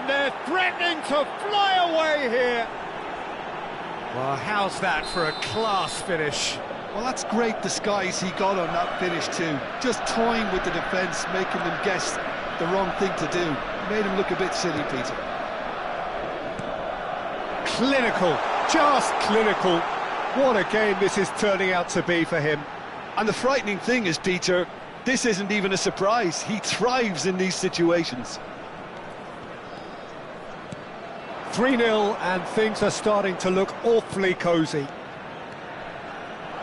And they're threatening to fly away here. Well, how's that for a class finish? Well, that's great disguise he got on that finish too. Just toying with the defence, making them guess the wrong thing to do. Made him look a bit silly, Peter. Clinical, just clinical. What a game this is turning out to be for him. And the frightening thing is, Peter, this isn't even a surprise. He thrives in these situations. 3-0 and things are starting to look awfully cosy.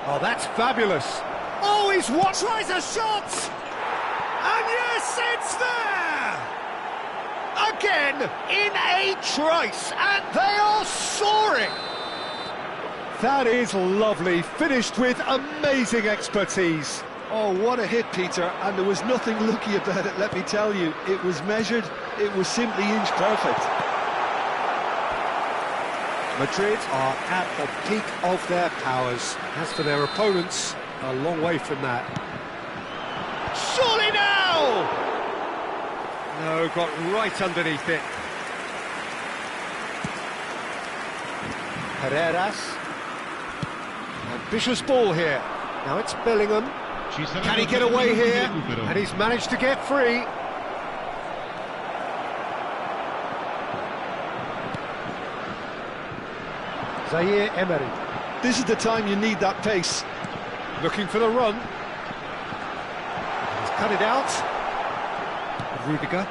Oh, that's fabulous. Oh, he's what? Tries a shot! And yes, it's there! Again, in a trice, and they are soaring! That is lovely, finished with amazing expertise. Oh, what a hit, Peter, and there was nothing lucky about it, let me tell you. It was measured, it was simply inch perfect. Madrid are at the peak of their powers. As for their opponents, a long way from that. Surely now! No, got right underneath it. Herreras. Ambitious ball here. Now it's Bellingham. Can he get away here? And he's managed to get free. Zaire Emery. This is the time you need that pace. Looking for the run. He's cut it out. Rudiger.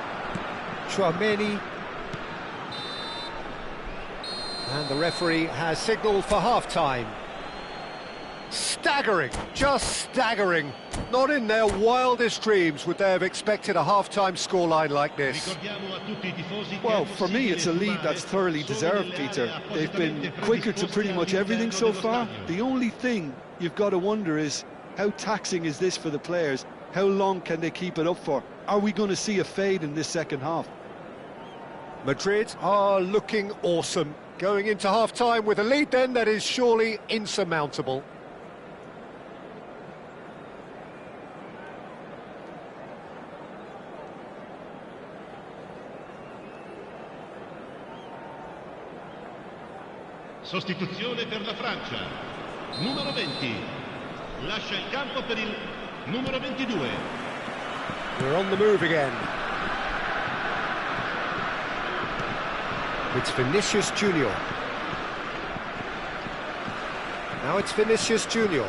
Chouameni. And the referee has signalled for half-time. Staggering, just staggering. Not in their wildest dreams would they have expected a half-time scoreline like this. Well, for me, it's a lead that's thoroughly deserved, Peter. They've been quicker to pretty much everything so far. The only thing you've got to wonder is, how taxing is this for the players? How long can they keep it up for? Are we going to see a fade in this second half? Madrid are looking awesome. Going into half-time with a lead then that is surely insurmountable. Sostituzione per la Francia. Numero 20. Lascia il campo per il numero 22. We're on the move again. It's Vinicius Junior. Now it's Vinicius Junior.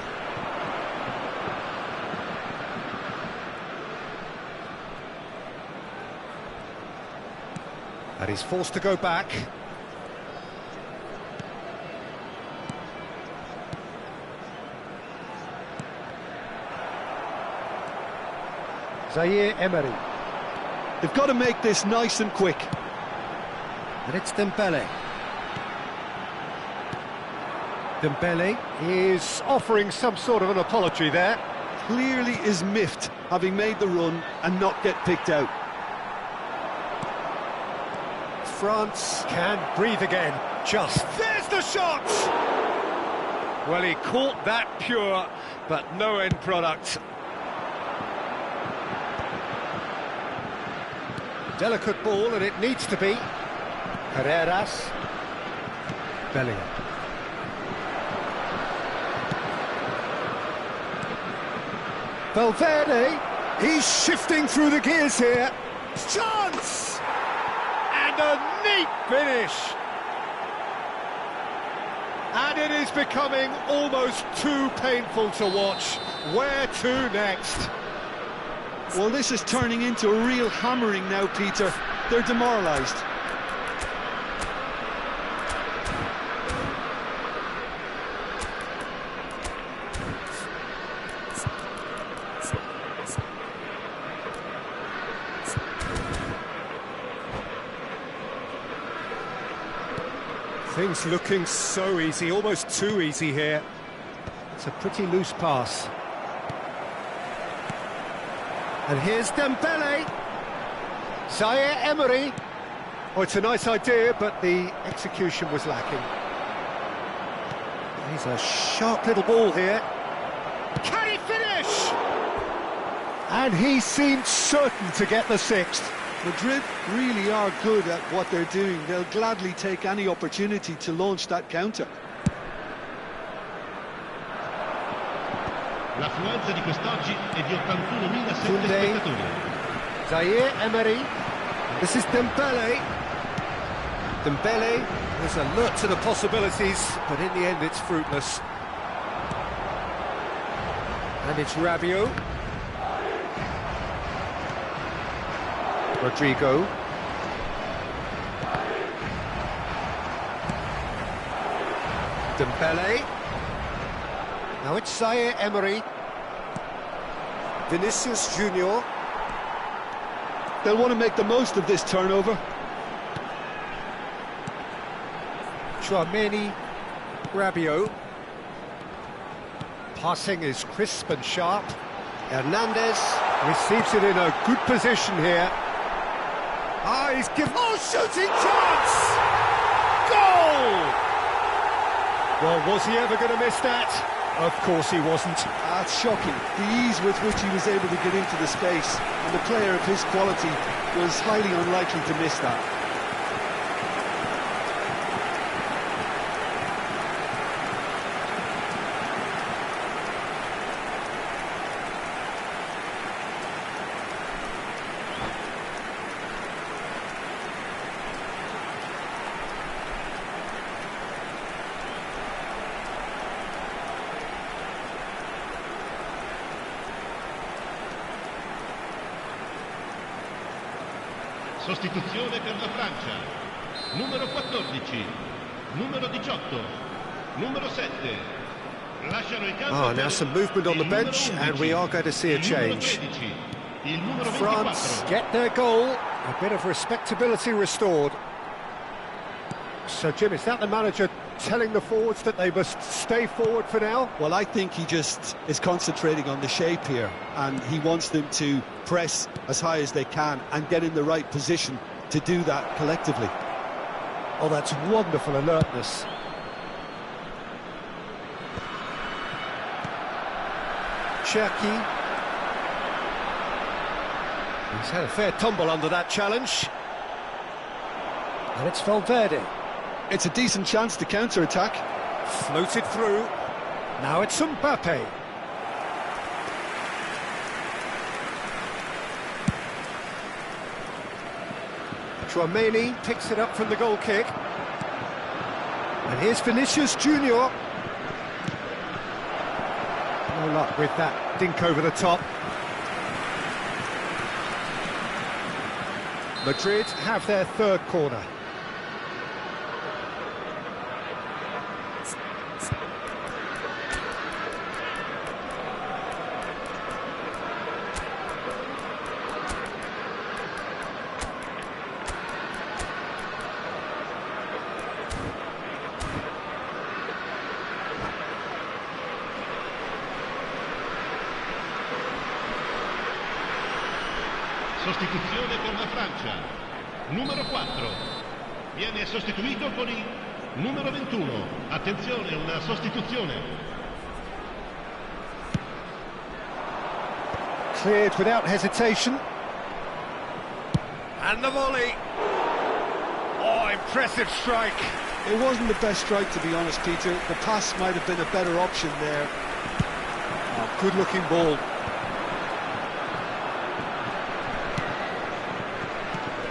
And he's forced to go back. Zaire Emery. They've got to make this nice and quick. And it's Dembele. Dembele is offering some sort of an apology there. Clearly is miffed, having made the run and not get picked out. France can breathe again. Just there's the shot! Well, he caught that pure, but no end product. Delicate ball, and it needs to be. Herreras. Bellingham. Valverde. He's shifting through the gears here. Chance! And a neat finish. And it is becoming almost too painful to watch. Where to next? Well, this is turning into a real hammering now, Peter. They're demoralised. Things looking so easy, almost too easy here. It's a pretty loose pass. And here's Dembele. Zaire Emery. Oh, it's a nice idea, but the execution was lacking. He's a sharp little ball here. Can he finish? And he seemed certain to get the sixth. Madrid really are good at what they're doing. They'll gladly take any opportunity to launch that counter. L'affluenza di quest'oggi è di 81.007 spettatori. Zaire Emery. This is Dembele. Dembele is alert to the possibilities, but in the end it's fruitless. And it's Rabiot. Rodrigo. Dembele. Now it's Zaire Emery. Vinicius Junior. They'll want to make the most of this turnover. Tchouaméni, Rabiot. Passing is crisp and sharp. Hernandez receives it in a good position here. Ah, he's given... Oh, shooting chance! Goal! Well, was he ever going to miss that? Of course he wasn't. That's shocking. The ease with which he was able to get into the space, and the player of his quality was highly unlikely to miss that. Sostituzione per la Francia. Numero 14, numero 18, numero 7. Lasciano il campo. Now some movement on the bench, and we are going to see a change. France get their goal, a bit of respectability restored. So, Jim, is that the manager telling the forwards that they must stay forward for now? Well, I think he just is concentrating on the shape here, and he wants them to press as high as they can and get in the right position to do that collectively. Oh, that's wonderful alertness. Cherki. He's had a fair tumble under that challenge. And it's Valverde. It's a decent chance to counter-attack. Floated through. Now it's Mbappe. Tchouaméni picks it up from the goal kick. And here's Vinicius Junior. No luck with that dink over the top. Madrid have their third corner. Sostituzione per la Francia. Numero 4. Viene sostituito con il numero 21. Attenzione, una sostituzione. Cleared without hesitation. And the volley. Oh, impressive strike. It wasn't the best strike, to be honest, Peter. The pass might have been a better option there. Oh, good-looking ball.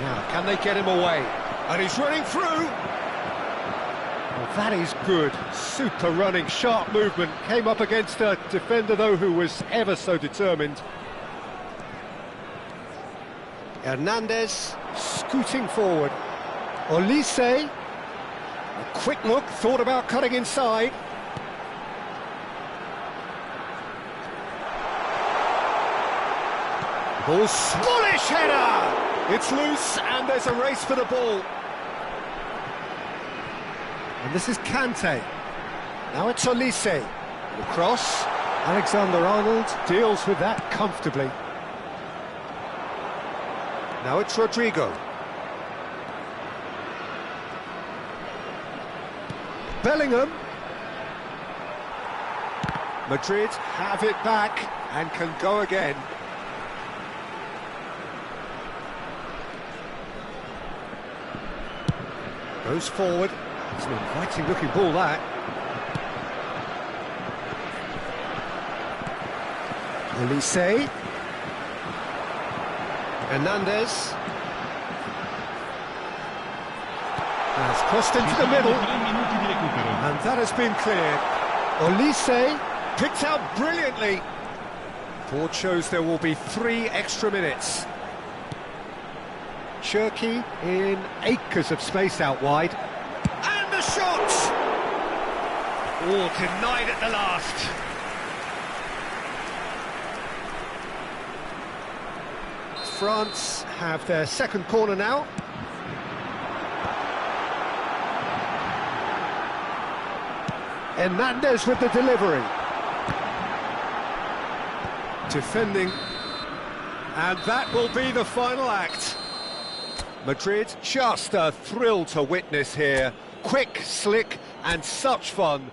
Now, can they get him away? And he's running through. Well, that is good. Super running, sharp movement. Came up against a defender, though, who was ever so determined. Hernandez scooting forward. Olise. A quick look, thought about cutting inside. Ball, smallish header! It's loose, and there's a race for the ball. And this is Kante. Now it's Olise. The cross. Alexander-Arnold deals with that comfortably. Now it's Rodrigo. Bellingham. Madrid have it back and can go again. Goes forward. It's an inviting looking ball, that. Olise. Hernandez. Has crossed into the middle. And that has been cleared. Olise picked out brilliantly. Board shows there will be 3 extra minutes. Cherky in acres of space out wide. And the shot! Oh, denied at the last. France have their second corner now. Hernandez with the delivery. Defending. And that will be the final act. Madrid, just a thrill to witness here. Quick, slick, and such fun.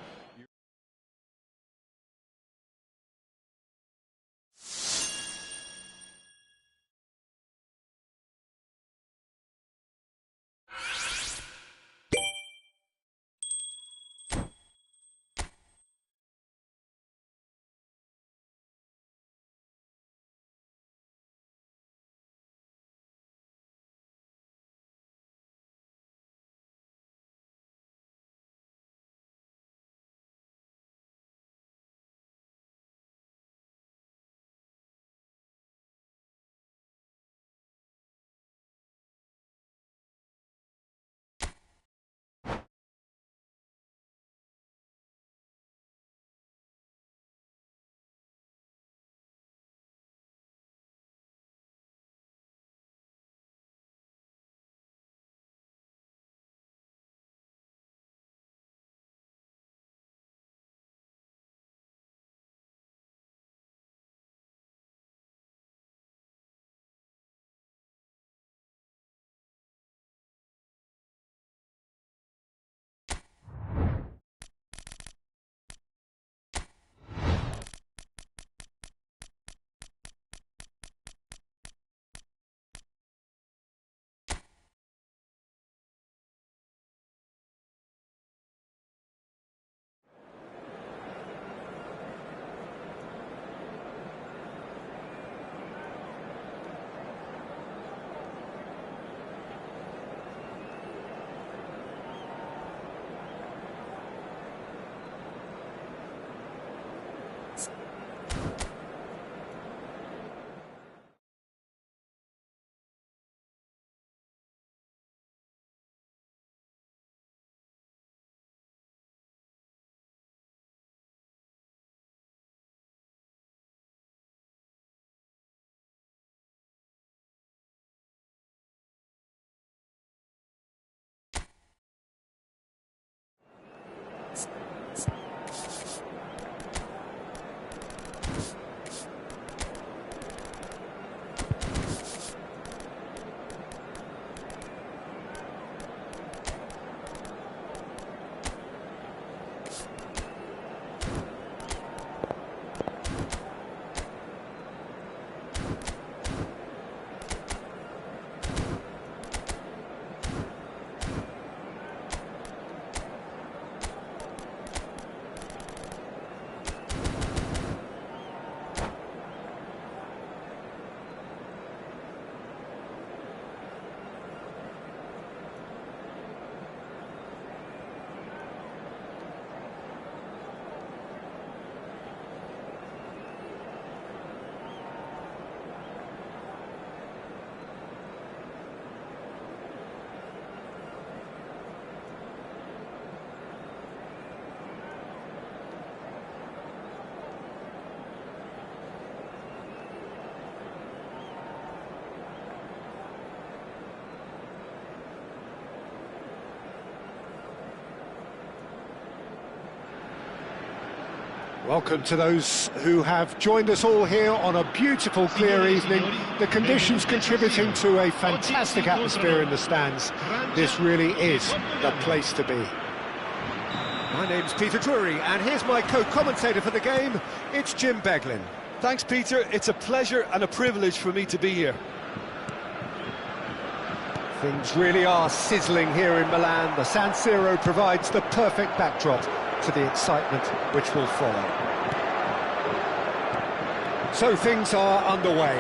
Welcome to those who have joined us all here on a beautiful, clear evening. The conditions contributing to a fantastic atmosphere in the stands. This really is the place to be. My name's Peter Drury, and here's my co-commentator for the game. It's Jim Beglin. Thanks, Peter. It's a pleasure and a privilege for me to be here. Things really are sizzling here in Milan. The San Siro provides the perfect backdrop to the excitement which will follow. So things are underway.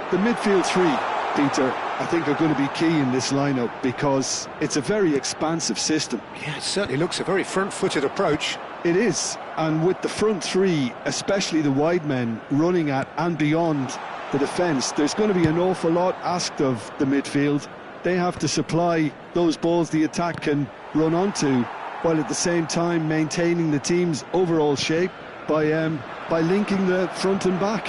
The midfield three, Peter, I think are going to be key in this lineup because it's a very expansive system. Yeah, it certainly looks a very front-footed approach. It is, and with the front three, especially the wide men, running at and beyond the defence, there's going to be an awful lot asked of the midfield. They have to supply those balls the attack can run onto, while at the same time maintaining the team's overall shape by linking the front and back.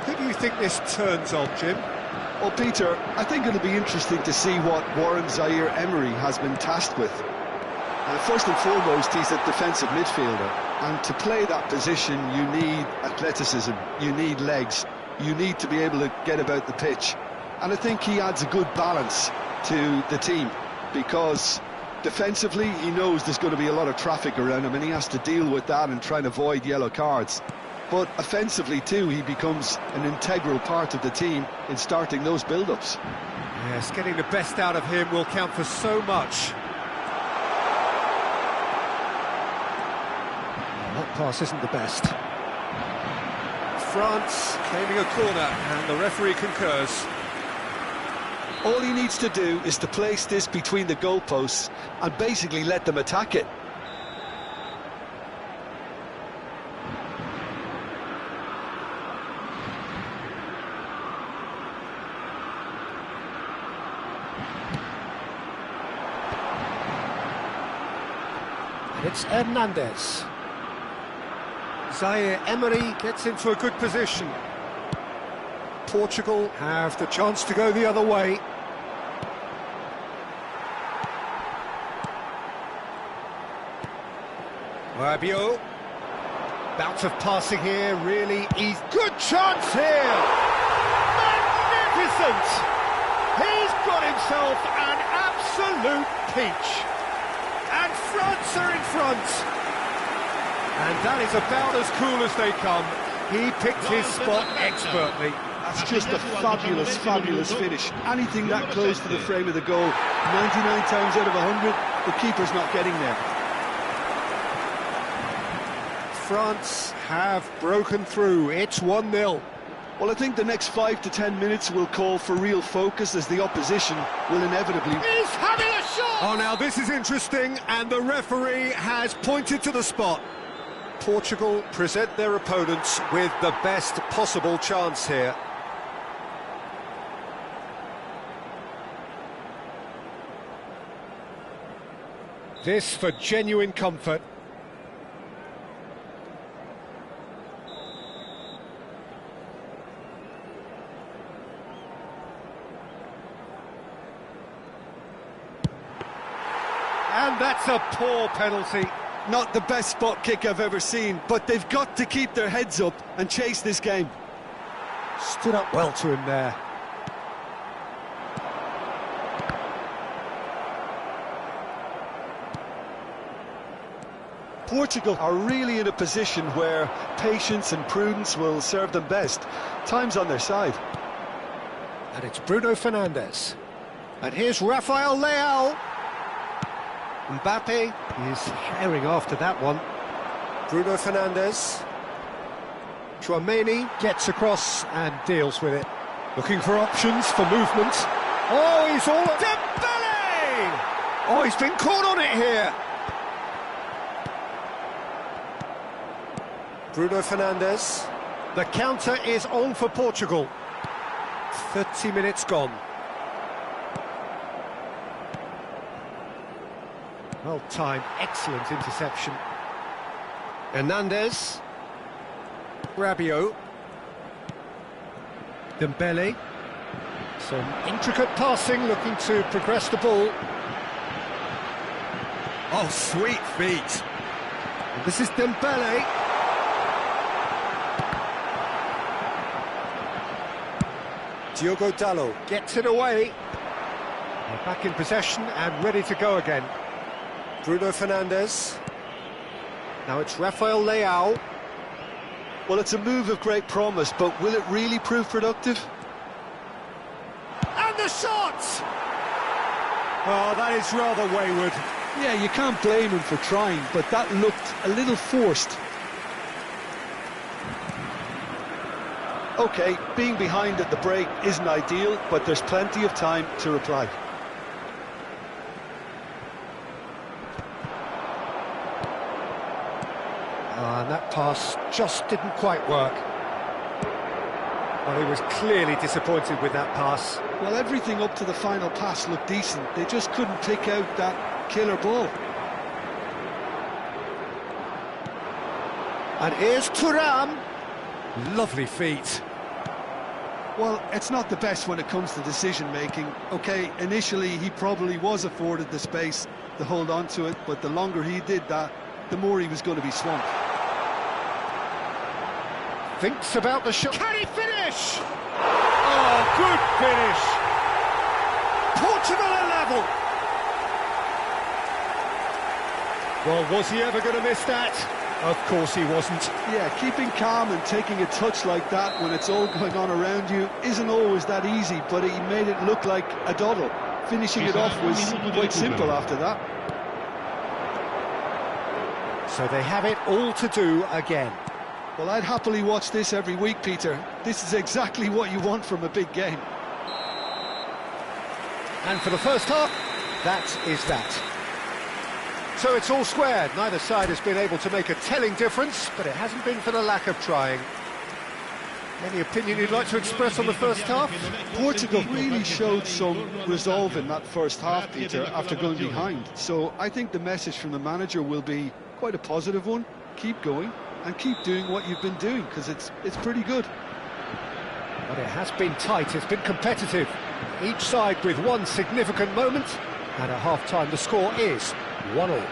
Who do you think this turns on, Jim? Well, Peter, I think it'll be interesting to see what Warren Zaire-Emery has been tasked with. First and foremost, he's a defensive midfielder, and to play that position you need athleticism, you need legs, you need to be able to get about the pitch. And I think he adds a good balance to the team, because defensively he knows there's going to be a lot of traffic around him and he has to deal with that and try and avoid yellow cards. But offensively too, he becomes an integral part of the team in starting those build-ups. Yes, getting the best out of him will count for so much. That pass isn't the best. France claiming a corner, and the referee concurs. All he needs to do is to place this between the goalposts and basically let them attack it. And it's Hernandez. Zaire-Emery gets into a good position. Portugal have the chance to go the other way. Rabiot. Bout of passing here, really easy. Good chance here! Magnificent! He's got himself an absolute peach. And France are in front. And that is about as cool as they come. He picked his spot expertly. That's just a fabulous, fabulous finish. Anything that close to the frame of the goal, 99 times out of 100, the keeper's not getting there. France have broken through. It's 1-0. Well, I think the next 5 to 10 minutes will call for real focus, as the opposition will inevitably... He's having a shot! Oh, now this is interesting, and the referee has pointed to the spot. Portugal present their opponents with the best possible chance here. This for genuine comfort. And that's a poor penalty. Not the best spot kick I've ever seen, but they've got to keep their heads up and chase this game. Stood up well to him there. Portugal are really in a position where patience and prudence will serve them best. Time's on their side. And it's Bruno Fernandes. And here's Rafael Leao. Mbappe is herring after that one. Bruno Fernandes. Chouameni gets across and deals with it. Looking for options for movement. Oh, he's all... Dembele! Oh, he's been caught on it here. Bruno Fernandes. The counter is on for Portugal. 30 minutes gone. Well timed, excellent interception. Hernandez. Rabiot. Dembele. Some intricate passing, looking to progress the ball. Oh, sweet feet. And this is Dembele. Diogo Dalot gets it away. They're back in possession and ready to go again. Bruno Fernandes. Now it's Rafael Leao. Well, it's a move of great promise, but will it really prove productive? And the shot! Oh, that is rather wayward. Yeah, you can't blame him for trying, but that looked a little forced. OK, being behind at the break isn't ideal, but there's plenty of time to reply. And that pass just didn't quite work. Well, he was clearly disappointed with that pass. Well, everything up to the final pass looked decent. They just couldn't pick out that killer ball. And here's Thuram. Lovely feet. Well, it's not the best when it comes to decision-making. OK, initially he probably was afforded the space to hold on to it, but the longer he did that, the more he was going to be swamped. Thinks about the shot. Can he finish? Oh, good finish. Portugal are level. Well, was he ever going to miss that? Of course he wasn't. Yeah, keeping calm and taking a touch like that when it's all going on around you isn't always that easy, but he made it look like a doddle. Finishing it off was quite simple after that. So they have it all to do again. Well, I'd happily watch this every week, Peter. This is exactly what you want from a big game. And for the first half, that is that. So it's all squared. Neither side has been able to make a telling difference, but it hasn't been for the lack of trying. Any opinion you'd like to express on the first half? Portugal really showed some resolve in that first half, Peter, after going behind. So I think the message from the manager will be quite a positive one. Keep going and keep doing what you've been doing, because it's pretty good. But it has been tight, it's been competitive. Each side with one significant moment, and at half-time the score is 1-1.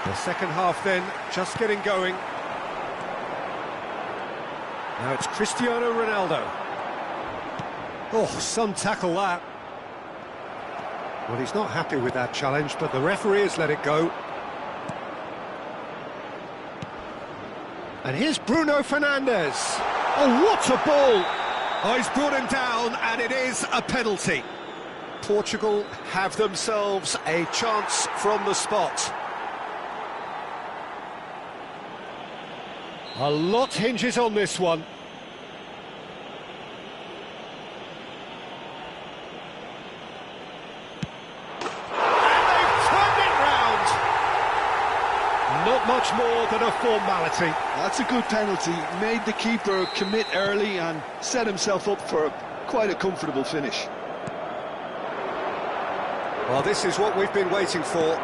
The second half then, just getting going. Now it's Cristiano Ronaldo. Oh, some tackle that. Well, he's not happy with that challenge, but the referee has let it go. And here's Bruno Fernandes. Oh, what a ball! Oh, he's brought him down, and it is a penalty. Portugal have themselves a chance from the spot. A lot hinges on this one. And they've turned it round. Not much more than a formality. That's a good penalty. Made the keeper commit early and set himself up for quite a comfortable finish. Well, this is what we've been waiting for.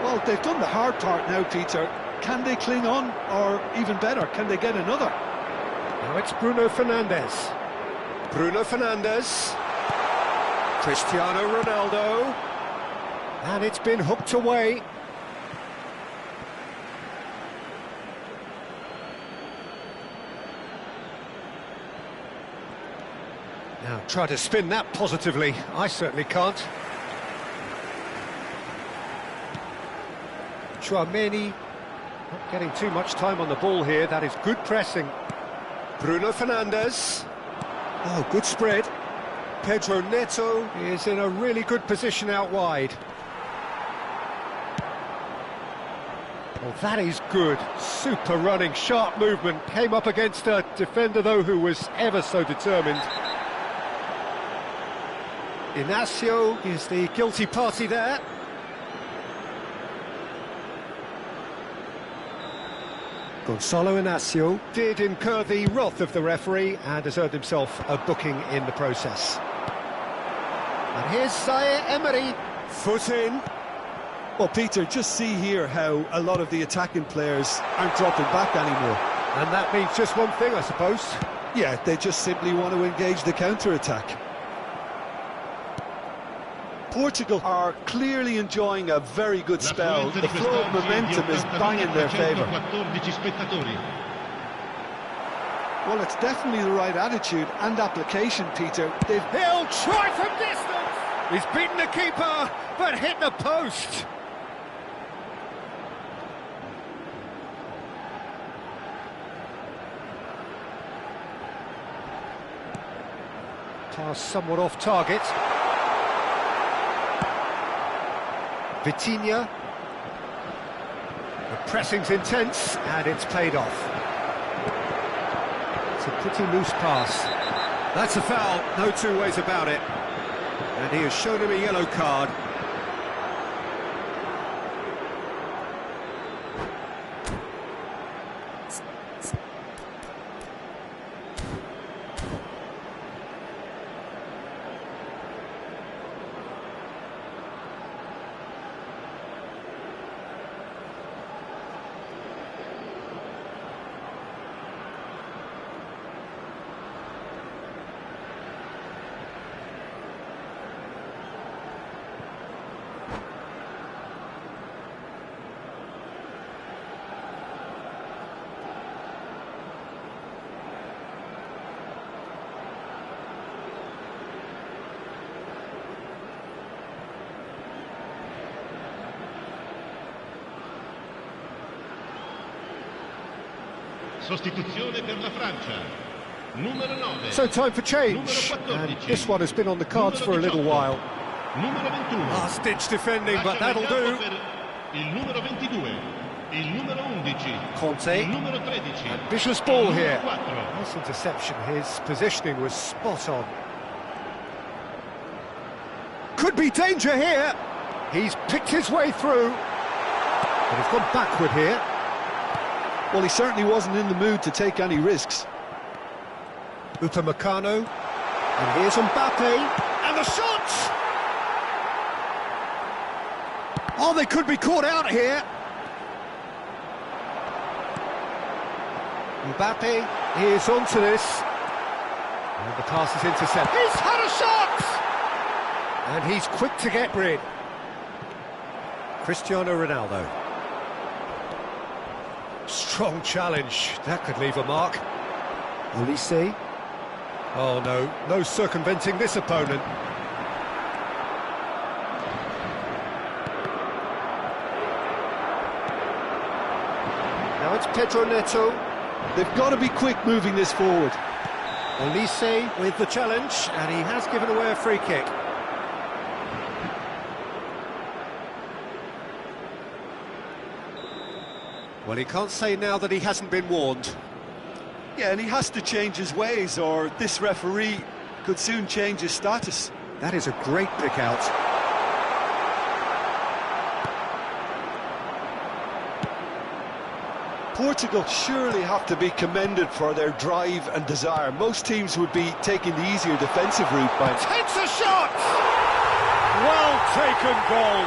Well, they've done the hard part now, Peter. Can they cling on, or even better, can they get another? Now it's Bruno Fernandes. Bruno Fernandes. Cristiano Ronaldo. And it's been hooked away. Now try to spin that positively. I certainly can't. Chouameni. Not getting too much time on the ball here. That is good pressing. Bruno Fernandes. Oh, good spread. Pedro Neto is in a really good position out wide. Oh, that is good. Super running, sharp movement. Came up against a defender, though, who was ever so determined. Inacio is the guilty party there. Gonzalo Inacio did incur the wrath of the referee and has earned himself a booking in the process. And here's Zaire Emery, foot in. Well, Peter, just see here how a lot of the attacking players aren't dropping back anymore. And that means just one thing, I suppose. Yeah, they just simply want to engage the counter-attack. Portugal are clearly enjoying a very good spell. The flow of momentum is bang in their favour. Well, it's definitely the right attitude and application, Peter. He'll try from distance! He's beaten the keeper, but hit the post! Pass somewhat off target. Vitinha. The pressing's intense, and it's paid off. It's a pretty loose pass. That's a foul, no two ways about it. And he has shown him a yellow card. Sostituzione per la Francia. Numero 9. So time for change. And this one has been on the cards for a little while. Numero 21. Last-ditch defending, but that'll do. Il numero 22. Il numero 11. Conte. Il numero 13. Ambitious ball here. 4. Nice interception. His positioning was spot on. Could be danger here. He's picked his way through. But he's gone backward here. Well, he certainly wasn't in the mood to take any risks. Upamecano. And here's Mbappe. And the shot! Oh, they could be caught out here. Mbappe is onto this. And the pass is intercepted. He's had a shot! And he's quick to get rid. Cristiano Ronaldo. Strong challenge. That could leave a mark. Olise. Oh no, no circumventing this opponent. Now it's Pedro Neto. They've got to be quick moving this forward. Olise with the challenge, and he has given away a free kick. Well, he can't say now that he hasn't been warned. Yeah, and he has to change his ways, or this referee could soon change his status. That is a great pick out. Portugal surely have to be commended for their drive and desire. Most teams would be taking the easier defensive route by... Takes a shot! Well taken goal.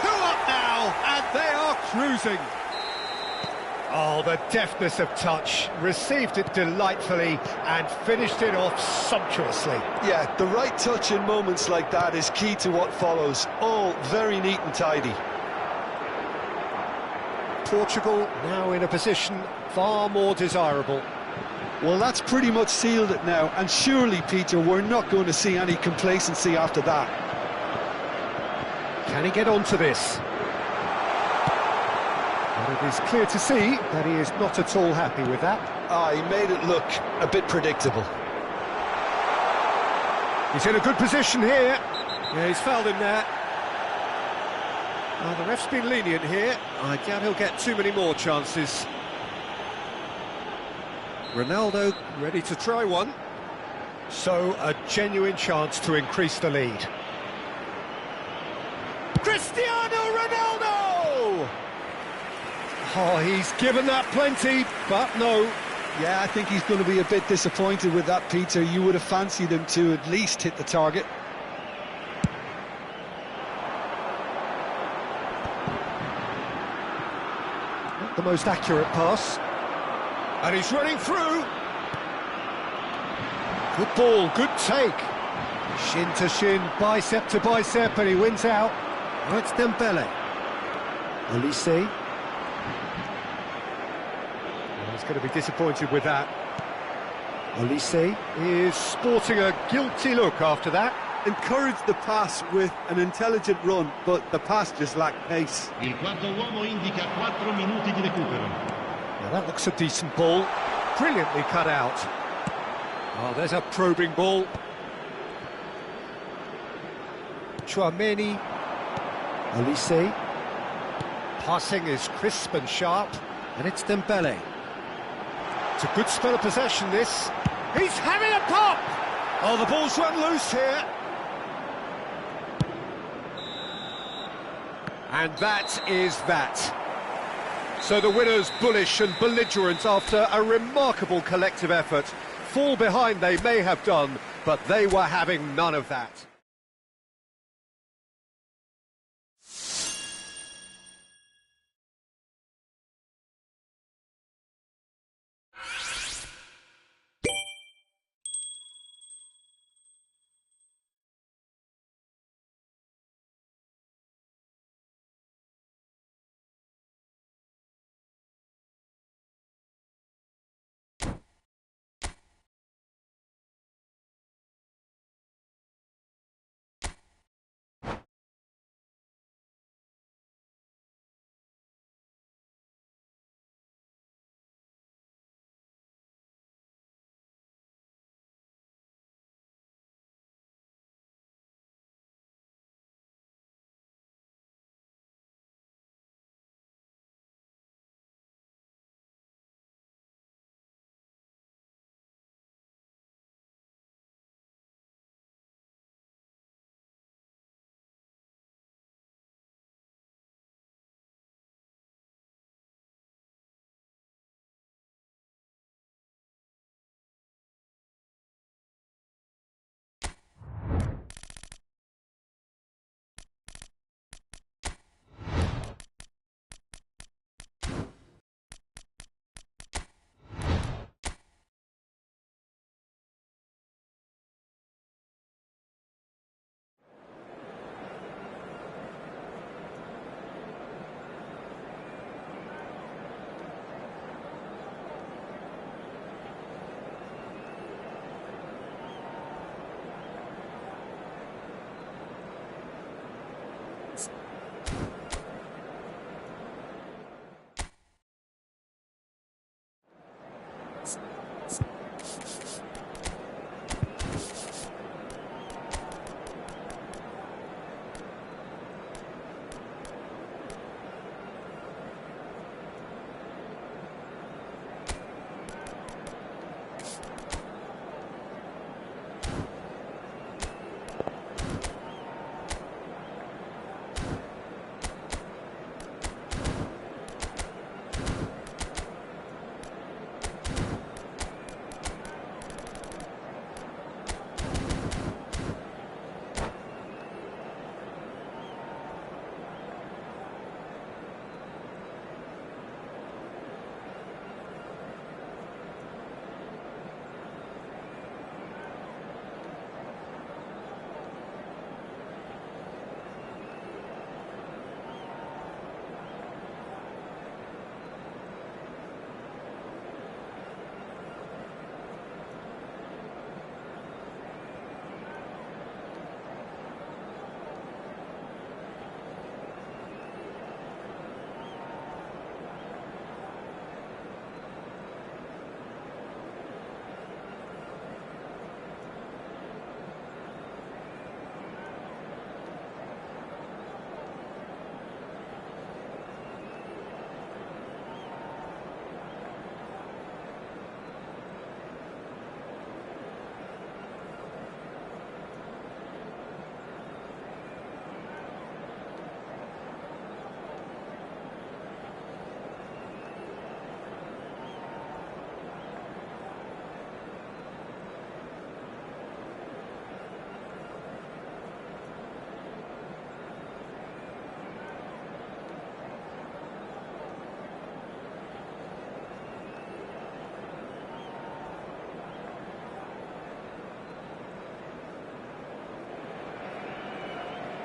2 up now, and they are cruising. Oh, the deftness of touch. Received it delightfully and finished it off sumptuously. Yeah, the right touch in moments like that is key to what follows. All very neat and tidy. Portugal now in a position far more desirable. Well, that's pretty much sealed it now, and surely, Peter, we're not going to see any complacency after that. Can he get onto this? But it is clear to see that he is not at all happy with that. He made it look a bit predictable. He's in a good position here. Yeah, he's fouled him there. Well, the ref's been lenient here. I doubt he'll get too many more chances. Ronaldo ready to try one. So, a genuine chance to increase the lead. Cristiano Ronaldo! Oh, he's given that plenty, but no. Yeah, I think he's going to be a bit disappointed with that, Peter. You would have fancied him to at least hit the target. Not the most accurate pass. And he's running through. Good ball, good take. Shin to shin, bicep to bicep, and he wins out. Oh, it's Dembele. Olise. Oh, he's going to be disappointed with that. Olise is sporting a guilty look after that. Encouraged the pass with an intelligent run, but the pass just lacked pace. Il quarto uomo indica 4 minuti di recupero. Now that looks a decent ball. Brilliantly cut out. Oh, there's a probing ball. Chouameni. Olise. Passing is crisp and sharp, and it's Dembele. It's a good spell of possession, this. He's having a pop! Oh, the ball's run loose here. And that is that. So the winners bullish and belligerent after a remarkable collective effort. Fall behind they may have done, but they were having none of that.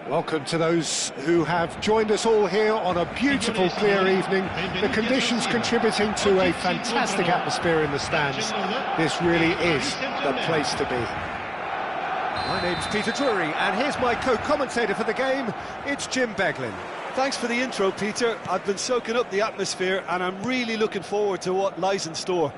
Welcome to those who have joined us all here on a beautiful, clear evening. The conditions contributing to a fantastic atmosphere in the stands. This really is the place to be. My name's Peter Drury, and here's my co-commentator for the game. It's Jim Beglin. Thanks for the intro, Peter. I've been soaking up the atmosphere, and I'm really looking forward to what lies in store.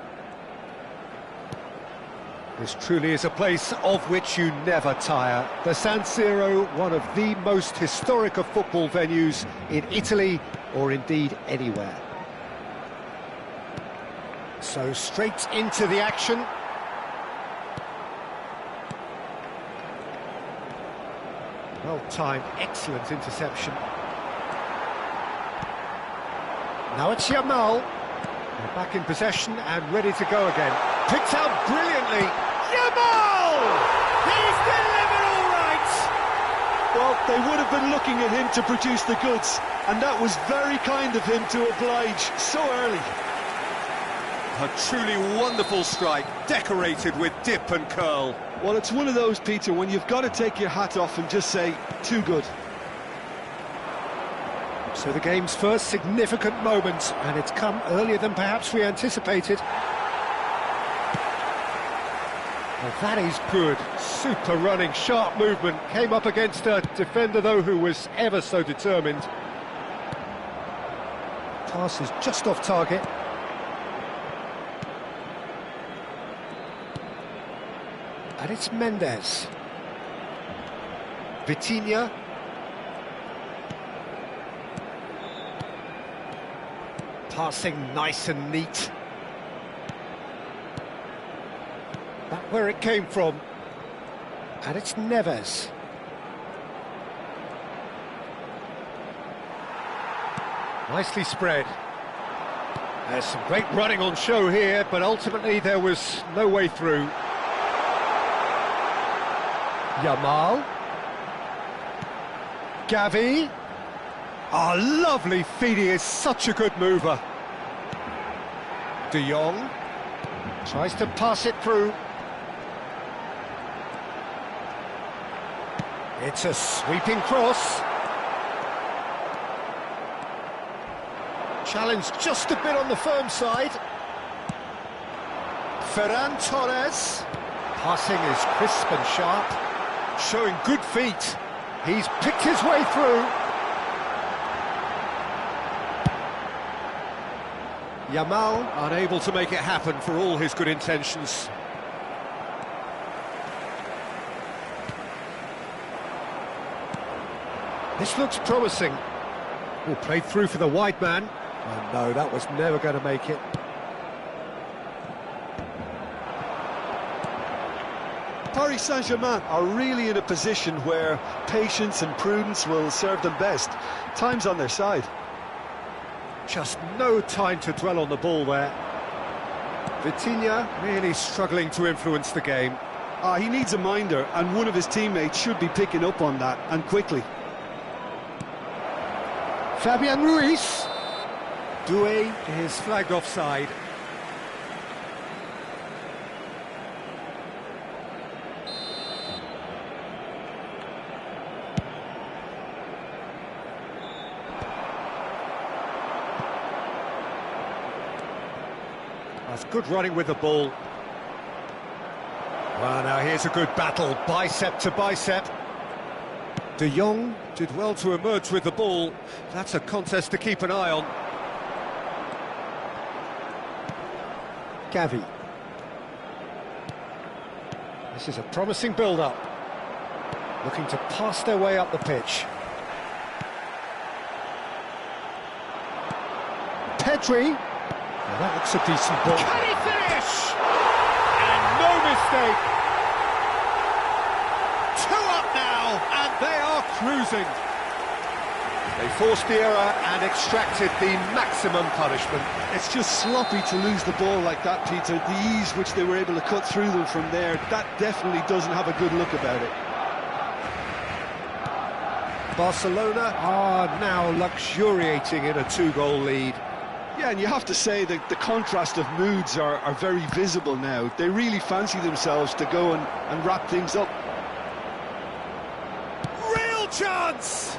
This truly is a place of which you never tire. The San Siro, one of the most historic of football venues in Italy, or indeed anywhere. So straight into the action. Well-timed, excellent interception. Now it's Yamal. They're back in possession and ready to go again. Picked out brilliantly. Yamal! He's delivered all right! Well, they would have been looking at him to produce the goods, and that was very kind of him to oblige so early. A truly wonderful strike, decorated with dip and curl. Well, it's one of those, Peter, when you've got to take your hat off and just say, too good. So the game's first significant moment, and it's come earlier than perhaps we anticipated. Well, that is good. Super running, sharp movement. Came up against a defender, though, who was ever so determined. Pass is just off target. And it's Mendes. Vitinha. Passing nice and neat. Back where it came from. And it's Neves. Nicely spread. There's some great running on show here, but ultimately there was no way through. Yamal. Gavi. Ah, lovely feed, he is such a good mover. De Jong tries to pass it through. It's a sweeping cross. Challenge just a bit on the firm side. Ferran Torres. Passing is crisp and sharp, showing good feet. He's picked his way through. Yamal unable to make it happen for all his good intentions. This looks promising. Oh, played through for the wide man. Oh no, that was never going to make it. Paris Saint-Germain are really in a position where patience and prudence will serve them best. Time's on their side. Just no time to dwell on the ball there. Vitinha really struggling to influence the game. He needs a minder, and one of his teammates should be picking up on that, and quickly. Fabian Ruiz. Doué is flagged offside. That's good running with the ball. Well, now here's a good battle, bicep to bicep. De Jong did well to emerge with the ball. That's a contest to keep an eye on. Gavi. This is a promising build-up. Looking to pass their way up the pitch. Pedri. Well, that looks a decent ball. Can he finish? And no mistake. 2 up now, and they are cruising. They forced the error and extracted the maximum punishment. It's just sloppy to lose the ball like that, Peter. The ease which they were able to cut through them from there, that definitely doesn't have a good look about it. Barcelona are now luxuriating in a 2-goal lead. Yeah, and you have to say that the contrast of moods are very visible now. They really fancy themselves to go and wrap things up. Real chance!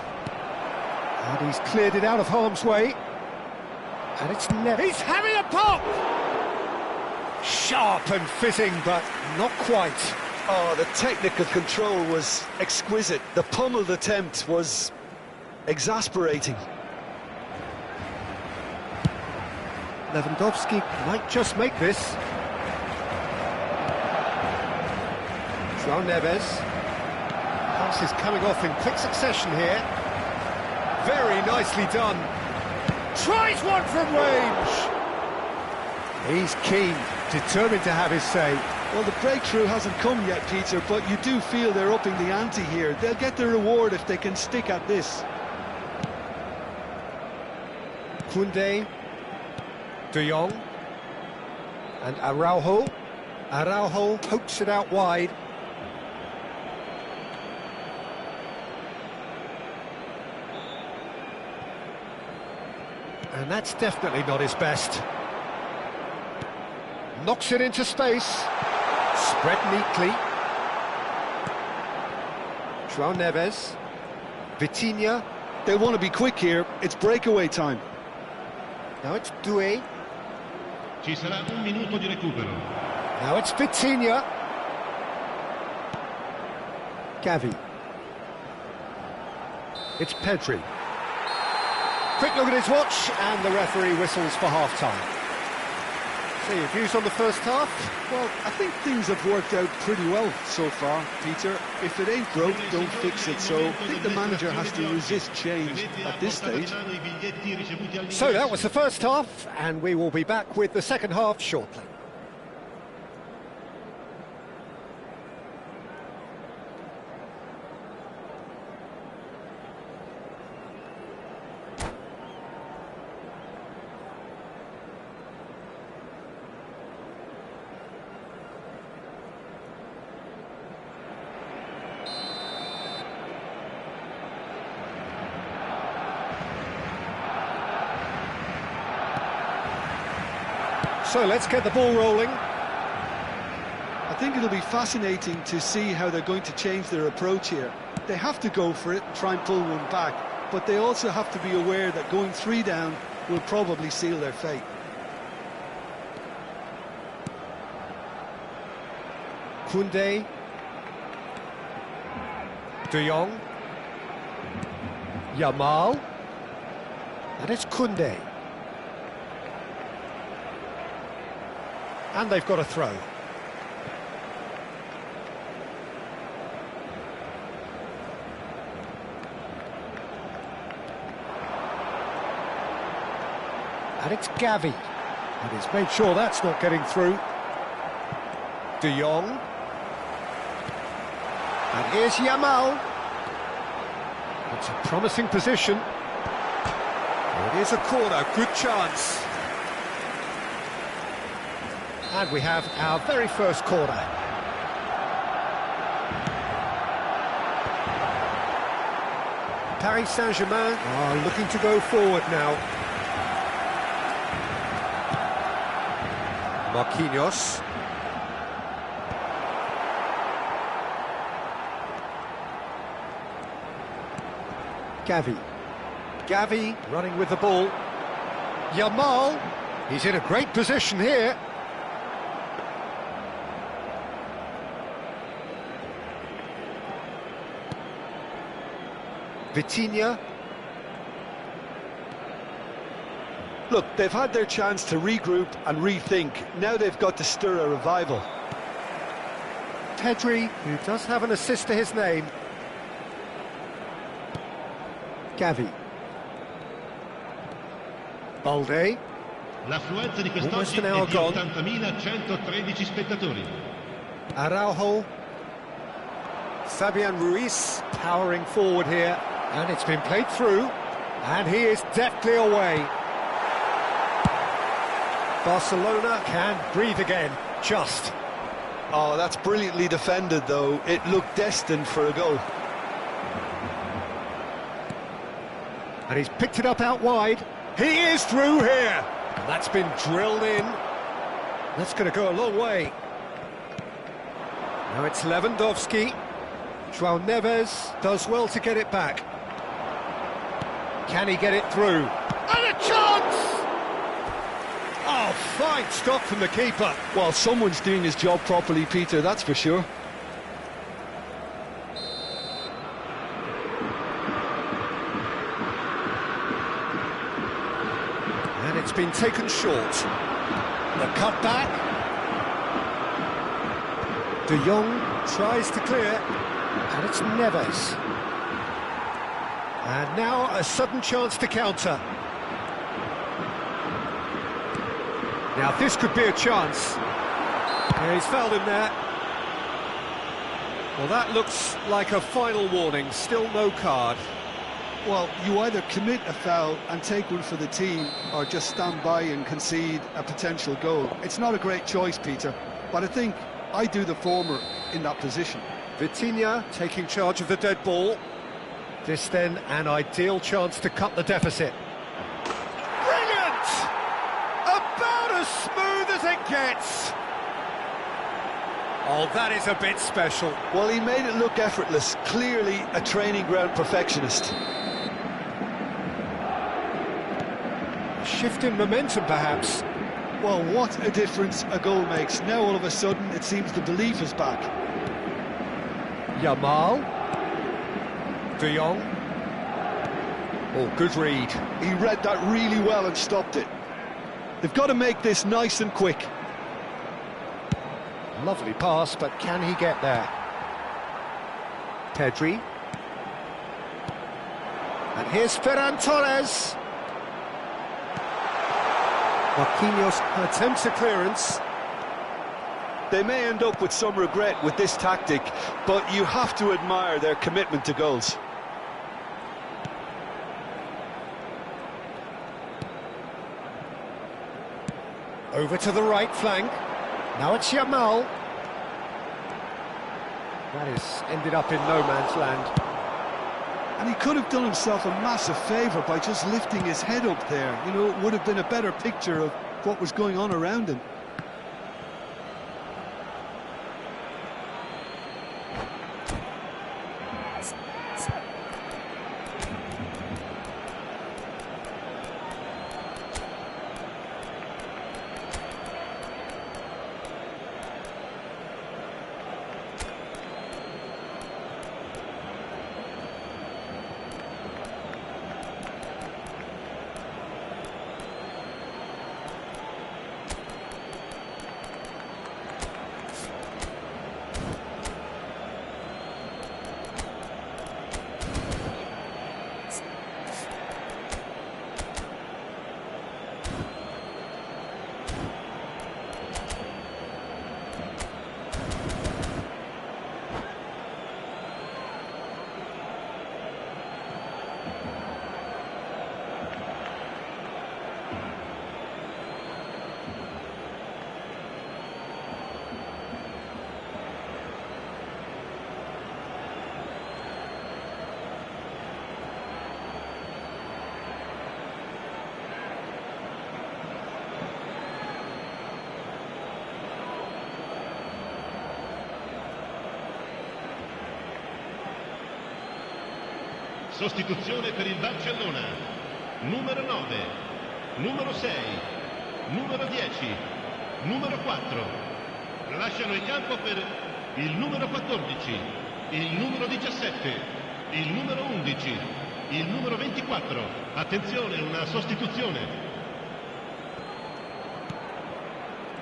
And he's cleared it out of harm's way. And it's never... He's having a pop! Sharp and fitting, but not quite. Oh, the technical control was exquisite. The pummeled attempt was exasperating. Lewandowski might just make this. João Neves. Pass is coming off in quick succession here. Very nicely done. Tries one from range. He's keen, determined to have his say. Well, the breakthrough hasn't come yet, Peter, but you do feel they're upping the ante here. They'll get the reward if they can stick at this. Koundé, De Jong, and Araujo. Araujo pokes it out wide. And that's definitely not his best. Knocks it into space. Spread neatly. João Neves. Vitinha. They want to be quick here. It's breakaway time. Now it's Doué. Ci sarà un minuto di recupero. Now it's Vitinha. Gavi. It's Pedri. Quick look at his watch, and the referee whistles for half-time. So your views on the first half? Well, I think things have worked out pretty well so far, Peter. If it ain't broke, don't fix it. So I think the manager has to resist change at this stage. So that was the first half, and we will be back with the second half shortly. So let's get the ball rolling. I think it'll be fascinating to see how they're going to change their approach here. They have to go for it and try and pull one back, but they also have to be aware that going 3 down will probably seal their fate. Koundé. De Jong. Yamal. And it's Koundé. And they've got a throw. And it's Gavi. And he's made sure that's not getting through. De Jong. And here's Yamal. It's a promising position. It is a corner, good chance. And we have our very first corner. Paris Saint-Germain are looking to go forward now. Marquinhos. Gavi. Gavi running with the ball. Yamal. He's in a great position here. Vitinha. Look, they've had their chance to regroup and rethink. Now they've got to stir a revival. Pedri, who does have an assist to his name. Gavi. Balde. L'affluenza di Almost quest'oggi an hour è di gone. 80.113 spettatori. Araujo. Fabian Ruiz powering forward here. And it's been played through. And he is deftly away. Barcelona can breathe again. Just. Oh, that's brilliantly defended, though. It looked destined for a goal. And he's picked it up out wide. He is through here. And that's been drilled in. That's going to go a long way. Now it's Lewandowski. João Neves does well to get it back. Can he get it through? And a chance! Oh, fine stop from the keeper. Well, someone's doing his job properly, Peter, that's for sure. And it's been taken short. The cutback. De Jong tries to clear, and it's Neves. And now a sudden chance to counter. Now this could be a chance. Yeah, he's fouled him there. Well, that looks like a final warning, still no card. Well, you either commit a foul and take one for the team, or just stand by and concede a potential goal. It's not a great choice, Peter, but I think I do the former in that position. Vitinha taking charge of the dead ball. This then an ideal chance to cut the deficit. Brilliant! About as smooth as it gets. Oh, that is a bit special. Well, he made it look effortless. Clearly a training ground perfectionist. Shift in momentum, perhaps. Well, what a difference a goal makes. Now, all of a sudden, it seems the belief is back. Yamal. De Jong. Oh, good read. He read that really well and stopped it. They've got to make this nice and quick. Lovely pass, but can he get there? Pedri. And here's Ferran Torres. Marquinhos attempts a clearance. They may end up with some regret with this tactic, but you have to admire their commitment to goals. Over to the right flank. Now it's Yamal. That has ended up in no man's land. And he could have done himself a massive favour by just lifting his head up there. You know, it would have been a better picture of what was going on around him. Sostituzione per il Barcellona. Numero 9, numero 6, numero 10, numero 4. Lasciano il campo per il numero 14, il numero 17, il numero 11, il numero 24. Attenzione, una sostituzione.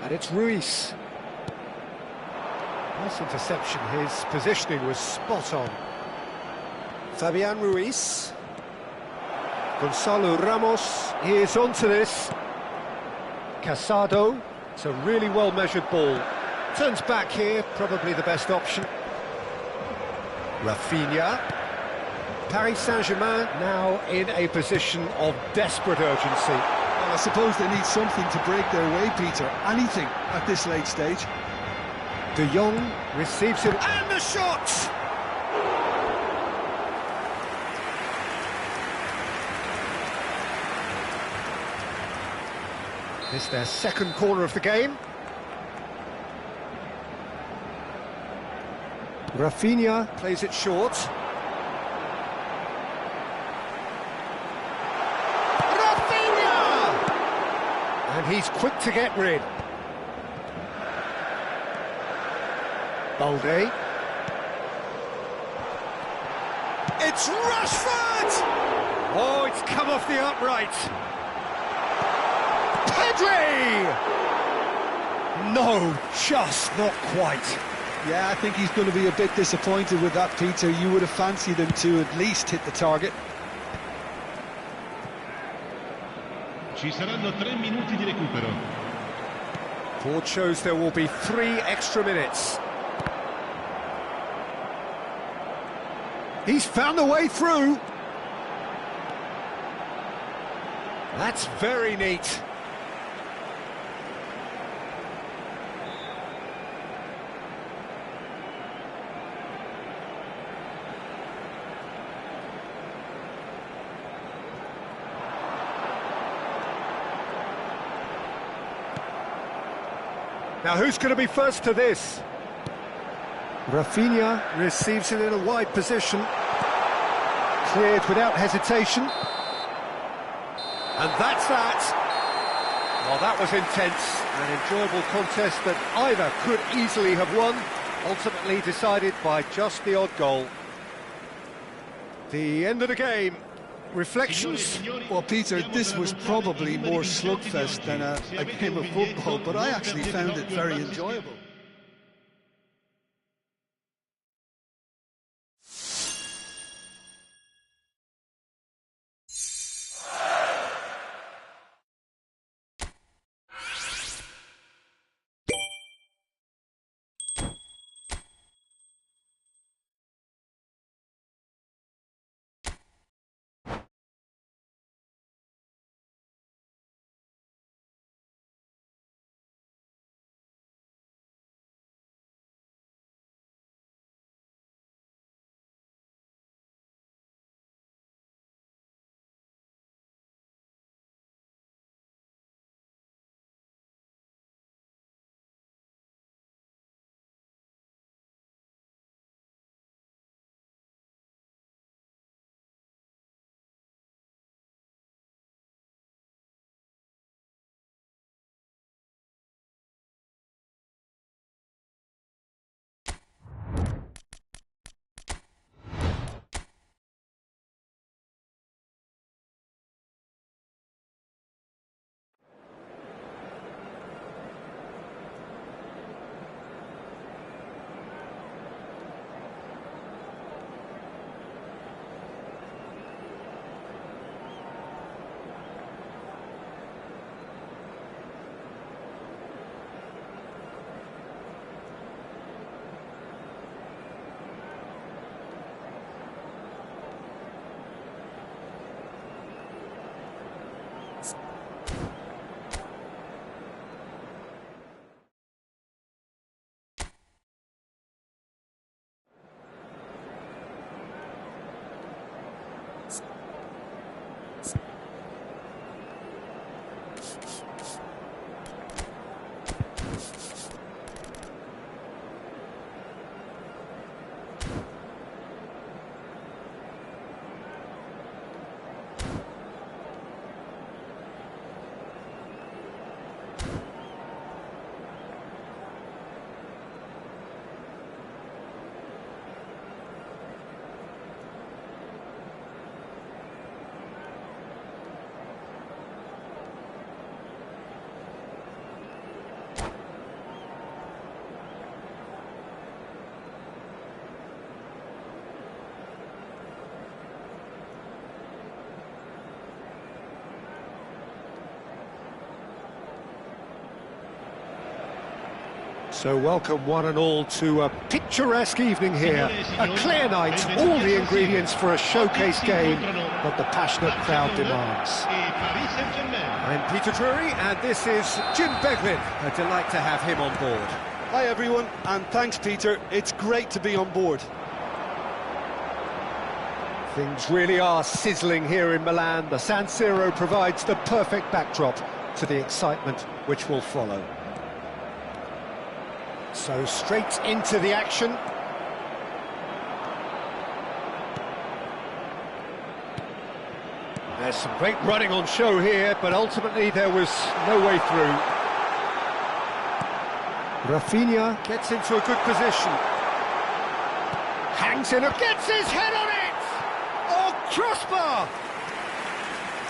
And it's Ruiz. Nice interception. His positioning was spot on. Fabian Ruiz. Gonzalo Ramos, he is onto this. Casado, it's a really well-measured ball. Turns back here, probably the best option. Rafinha. Paris Saint-Germain now in a position of desperate urgency. Well, I suppose they need something to break their way, Peter. Anything at this late stage. De Jong receives it, and the shot! This is their second corner of the game. Rafinha plays it short. Rafinha! And he's quick to get rid. Balde. It's Rashford! Oh, it's come off the upright. Pedri! No, just not quite. Yeah, I think he's going to be a bit disappointed with that, Peter. You would have fancied him to at least hit the target. Ci saranno 3 minuti di recupero. Ford shows there will be 3 extra minutes. He's found a way through. That's very neat. Now who's going to be first to this? Rafinha receives it in a wide position. Cleared without hesitation. And that's that. Well, that was intense. An enjoyable contest that either could easily have won. Ultimately decided by just the odd goal. The end of the game. Reflections? Well, Peter, this was probably more slugfest than a game of football, but I actually found it very enjoyable. So welcome one and all to a picturesque evening here. A clear night, all the ingredients for a showcase game that the passionate crowd demands. I'm Peter Drury and this is Jim Beglin. A delight to have him on board. Hi everyone, and thanks Peter, it's great to be on board. Things really are sizzling here in Milan. The San Siro provides the perfect backdrop to the excitement which will follow. So straight into the action. There's some great running on show here, but ultimately there was no way through. Rafinha gets into a good position. Hangs in, gets his head on it! Oh, crossbar!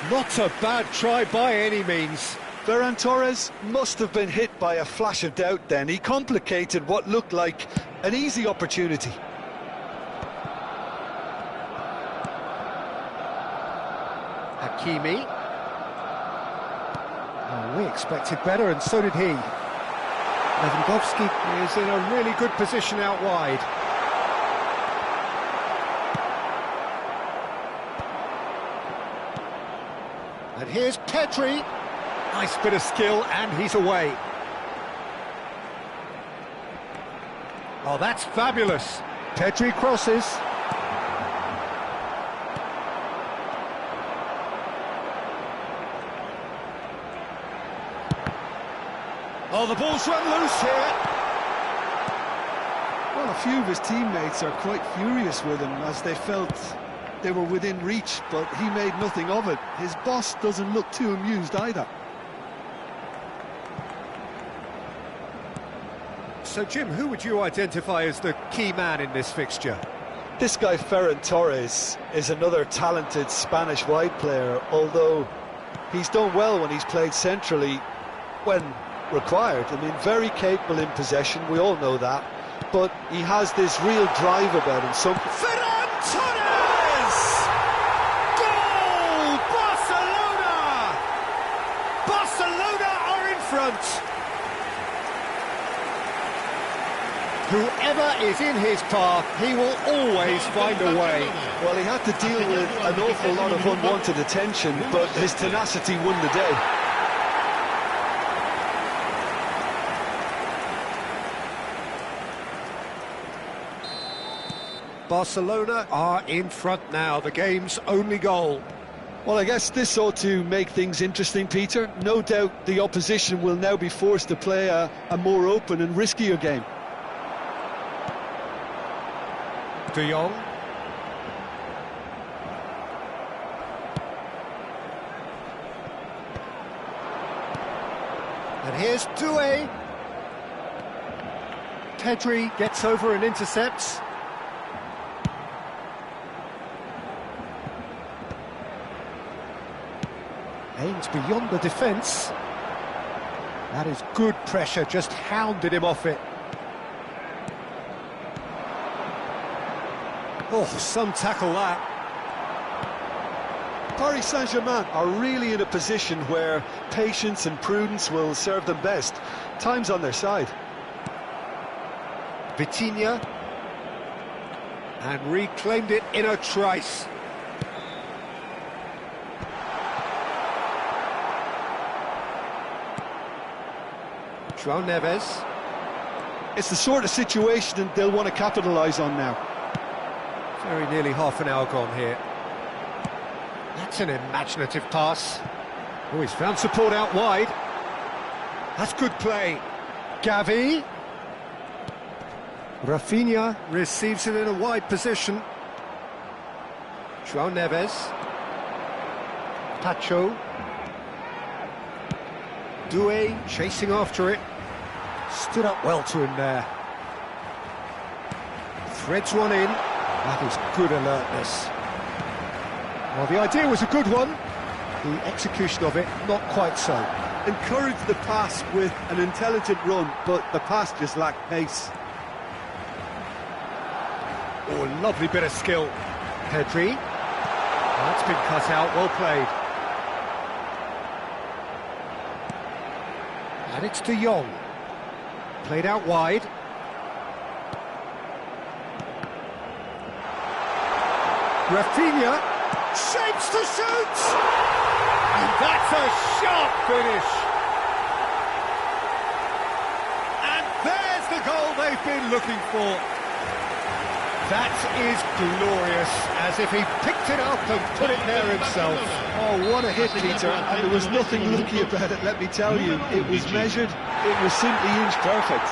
Not a bad try by any means. Ferran Torres must have been hit by a flash of doubt then. He complicated what looked like an easy opportunity. Hakimi. Oh, we expected better, and so did he. Lewandowski is in a really good position out wide. And here's Pedri. Nice bit of skill, and he's away. Oh, that's fabulous. Pedri crosses. Oh, the ball's run loose here. Well, a few of his teammates are quite furious with him as they felt they were within reach, but he made nothing of it. His boss doesn't look too amused either. So, Jim, who would you identify as the key man in this fixture? This guy, Ferran Torres, is another talented Spanish wide player, although he's done well when he's played centrally when required. I mean, very capable in possession, we all know that, but he has this real drive about him. Ferran Torres! Goal! Barcelona! Barcelona are in front. Whoever is in his path, he will always find a way. Well, he had to deal with an awful lot of unwanted attention, but his tenacity won the day. Barcelona are in front now, the game's only goal. Well, I guess this ought to make things interesting, Peter. No doubt the opposition will now be forced to play a more open and riskier game. De Jong. And here's Doué. Pedri gets over and intercepts. Aims beyond the defence. That is good pressure, just hounded him off it. Oh, some tackle that. Paris Saint-Germain are really in a position where patience and prudence will serve them best. Time's on their side. Vitinha. And reclaimed it in a trice. João Neves. It's the sort of situation they'll want to capitalise on now. Very nearly half an hour gone here. That's an imaginative pass. Oh, he's found support out wide. That's good play. Gavi. Rafinha receives it in a wide position. João Neves. Pacho. Doué chasing after it. Stood up well to him there. Threads one in. That is good alertness. Well, the idea was a good one. The execution of it, not quite so. Encouraged the pass with an intelligent run, but the pass just lacked pace. Oh, a lovely bit of skill. Pedri. That's been cut out, well played. And it's De Jong. Played out wide. Rafinha shapes to shoot! And that's a sharp finish! And there's the goal they've been looking for. That is glorious, as if he picked it up and put it there himself. Oh, what a hit, Peter, and there was nothing lucky about it, let me tell you. It was measured, it was simply inch perfect.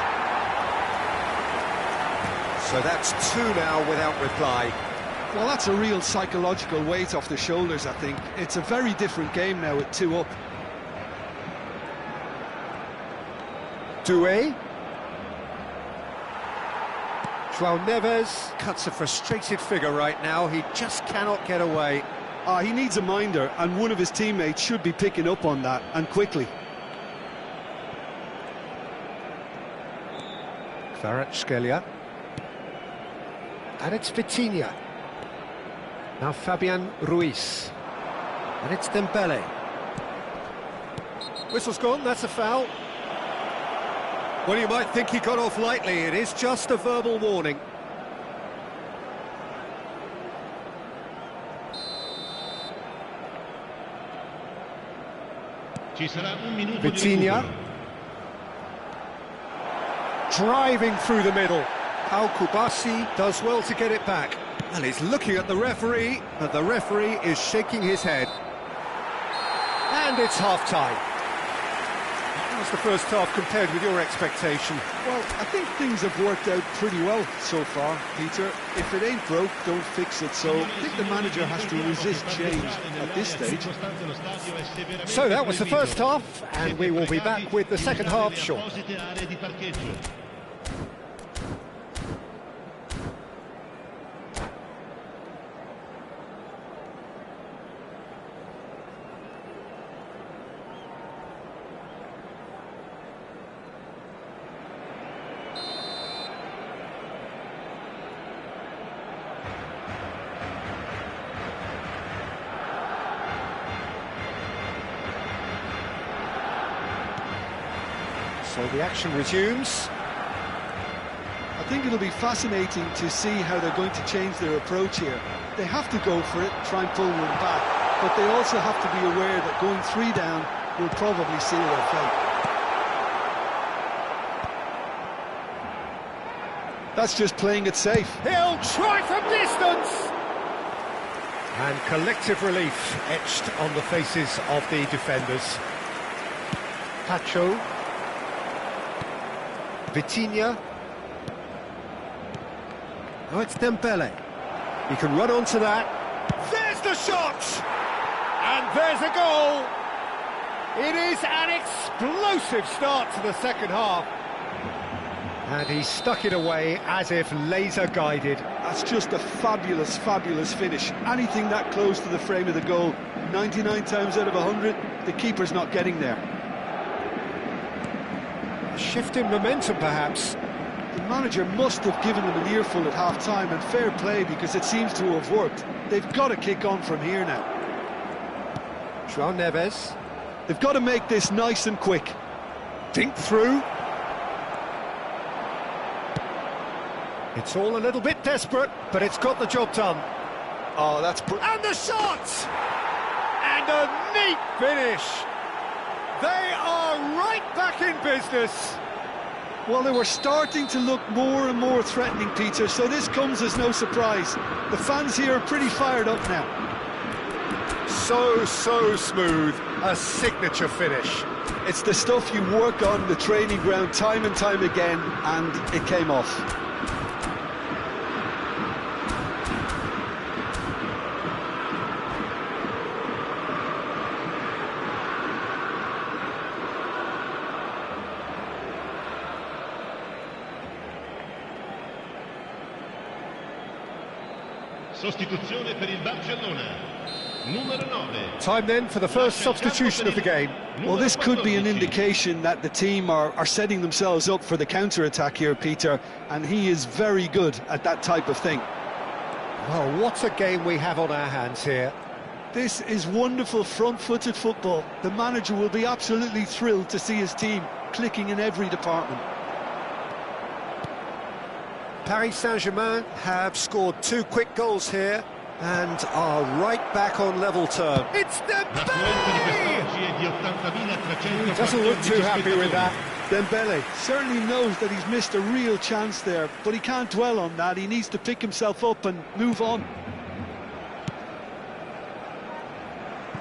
So that's two now without reply. Well, that's a real psychological weight off the shoulders, I think. It's a very different game now with 2 up. Doué. João Neves cuts a frustrated figure right now. He just cannot get away. He needs a minder, and one of his teammates should be picking up on that, and quickly. Kvaratskhelia. And it's Vitinha. Now Fabian Ruiz. And it's Dembele. Whistle's gone, that's a foul. Well, you might think he got off lightly. It is just a verbal warning. Vitinha. Driving through the middle. Al Kubasi does well to get it back. And he's looking at the referee, but the referee is shaking his head. And it's half-time. How's the first half compared with your expectation? Well, I think things have worked out pretty well so far, Peter. If it ain't broke, don't fix it. So I think the manager has to resist change at this stage. So that was the first half, and we will be back with the second half shortly. So the action resumes. I think it'll be fascinating to see how they're going to change their approach here. They have to go for it, try and pull one back, but they also have to be aware that going 3 down will probably seal their fate. That's just playing it safe. He'll try from distance! And collective relief etched on the faces of the defenders. Pacho. Vitinha. Oh, it's Dembele. He can run onto that. There's the shot! And there's a goal! It is an explosive start to the second half. And he stuck it away as if laser-guided. That's just a fabulous, fabulous finish. Anything that close to the frame of the goal, 99 times out of 100, the keeper's not getting there. A shift in momentum, perhaps. The manager must have given them an earful at half-time, and fair play, because it seems to have worked. They've got to kick on from here now. João Neves. They've got to make this nice and quick. Dink through. It's all a little bit desperate, but it's got the job done. Oh, that's... And the shot! And a neat finish! They are right back in business. Well, they were starting to look more and more threatening, Peter, so this comes as no surprise. The fans here are pretty fired up now. So smooth, a signature finish. It's the stuff you work on the training ground time and time again, and it came off. Sostituzione per il Barcellona. Numero 9. Time then for the first substitution of the game. Well, this could be an indication that the team are setting themselves up for the counter-attack here, Peter, and he is very good at that type of thing. Well, what a game we have on our hands here. This is wonderful front-footed football. The manager will be absolutely thrilled to see his team clicking in every department. Paris Saint-Germain have scored 2 quick goals here and are right back on level term. It's Dembele! He doesn't look too happy with that. Dembele certainly knows that he's missed a real chance there, but he can't dwell on that. He needs to pick himself up and move on.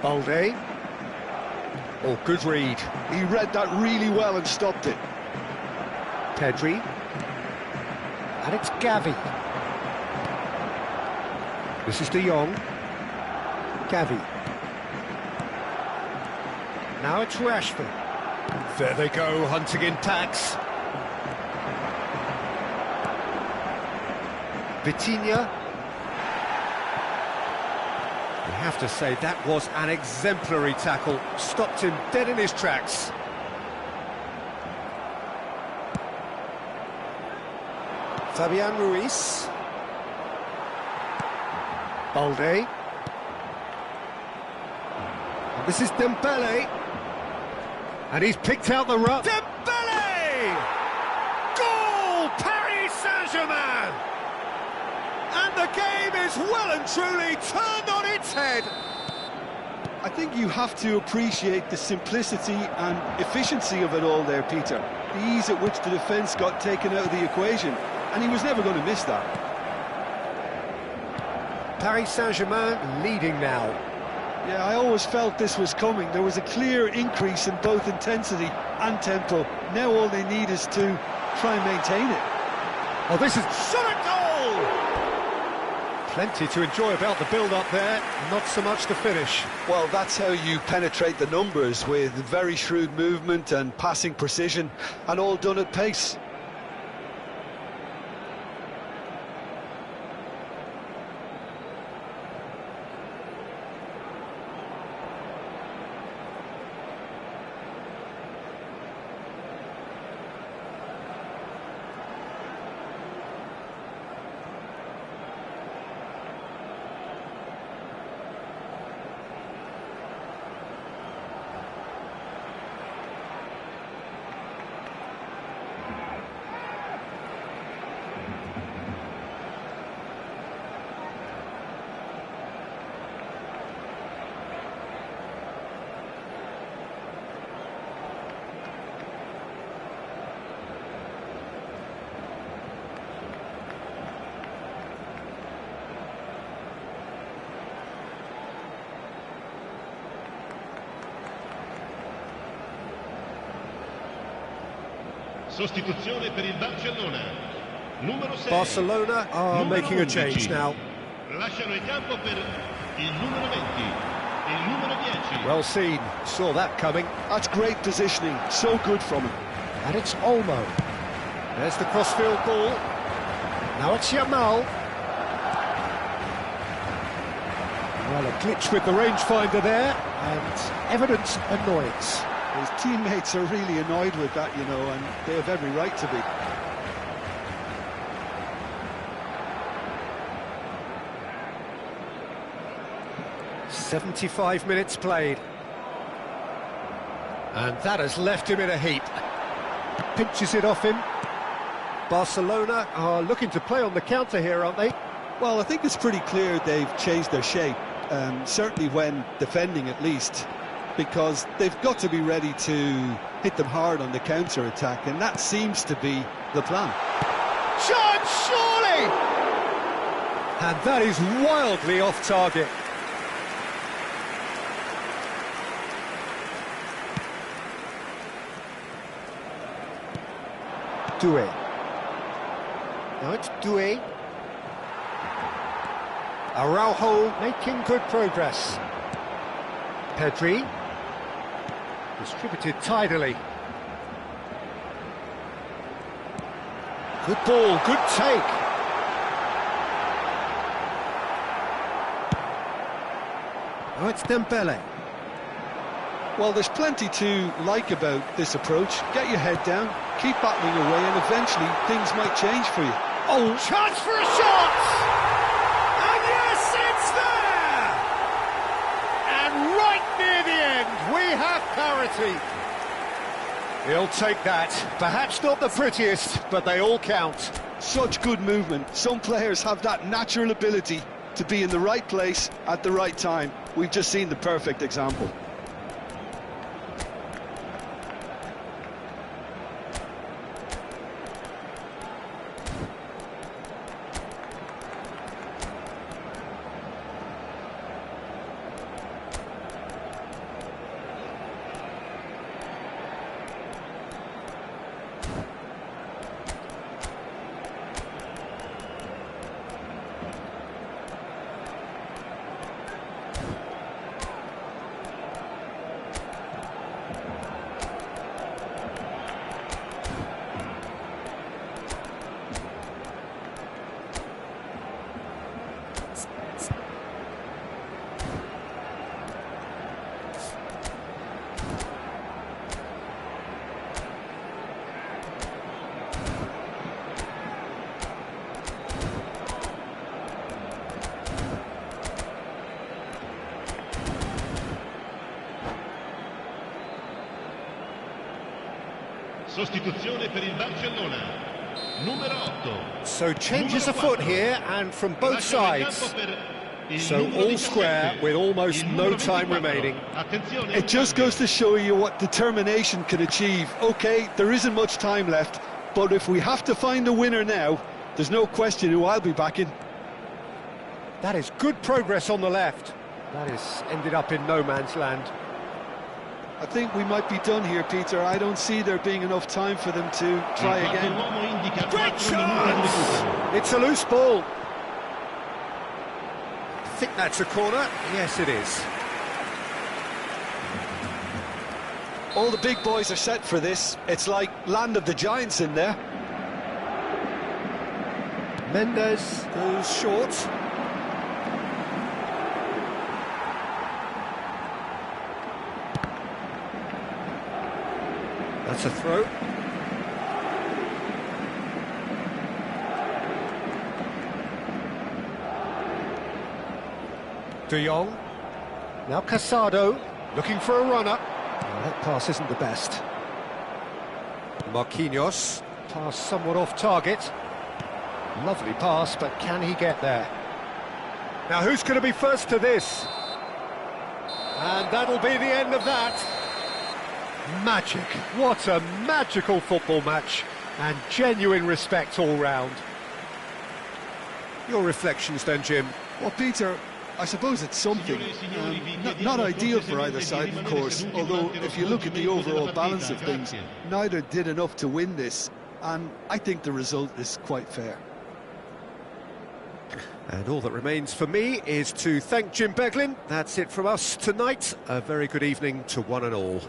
Balde. Oh, good read. He read that really well and stopped it. Pedri. And it's Gavi. This is De Jong. Gavi. Now it's Rashford. There they go, hunting in packs. Vitinha. You have to say that was an exemplary tackle. Stopped him dead in his tracks. Fabian Ruiz. Balde. And this is Dembele. And he's picked out the run. Dembele! Goal! Paris Saint-Germain! And the game is well and truly turned on its head. I think you have to appreciate the simplicity and efficiency of it all there, Peter. The ease at which the defence got taken out of the equation, and he was never going to miss that. Paris Saint-Germain leading now. Yeah, I always felt this was coming. There was a clear increase in both intensity and tempo. Now all they need is to try and maintain it. Oh, this is shot at goal! Plenty to enjoy about the build-up there, not so much the finish. Well, that's how you penetrate the numbers, with very shrewd movement and passing precision, and all done at pace. Sostituzione per il Barcellona. Numero 6. Barcelona are making a change now. Lasciano il campo per il numero 20. Il numero 10. Well seen, saw that coming. That's great positioning, so good from him. And it's Olmo. There's the crossfield ball. Now it's Yamal. Well, a glitch with the rangefinder there, and evidence annoyance. His teammates are really annoyed with that, you know, and they have every right to be. "75 minutes played. And that has left him in a heap. Pinches it off him. Barcelona are looking to play on the counter here, aren't they? Well, I think it's pretty clear they've changed their shape, certainly when defending at least, because they've got to be ready to hit them hard on the counter-attack, and that seems to be the plan. Shot, surely! And that is wildly off target. Doué. Now it's Doué. Araujo making good progress. Pedri. Distributed tidily. Good ball, good take. Now it's Dembele. Well, there's plenty to like about this approach. Get your head down, keep battling away, and eventually things might change for you. Oh, chance for a shot! And yes, it's there! And right near the end, we have parity. He'll take that. Perhaps not the prettiest, but they all count. Such good movement. Some players have that natural ability to be in the right place at the right time. We've just seen the perfect example. Sostituzione per il Barcellona. Numero 8. So changes afoot here, and from both sides. So all square with almost no time remaining. It just goes to show you what determination can achieve. Okay, there isn't much time left, but if we have to find a winner now, there's no question who I'll be backing. That is good progress on the left. That has ended up in no man's land. I think we might be done here, Peter. I don't see there being enough time for them to try again. Great chance! It's a loose ball. I think that's a corner. Yes, it is. All the big boys are set for this. It's like land of the giants in there. Mendes goes short. That's a throw. De Jong. Now Casado, looking for a runner. Oh, that pass isn't the best. Marquinhos, pass somewhat off target. Lovely pass, but can he get there? Now who's going to be first to this? And that'll be the end of that. Magic. What a magical football match, and genuine respect all round. Your reflections then, Jim? Well, Peter, I suppose it's something. Not ideal for either side, of course, although if you look at the overall balance of things, neither did enough to win this, and I think the result is quite fair. And all that remains for me is to thank Jim Beglin. That's it from us tonight. A very good evening to one and all.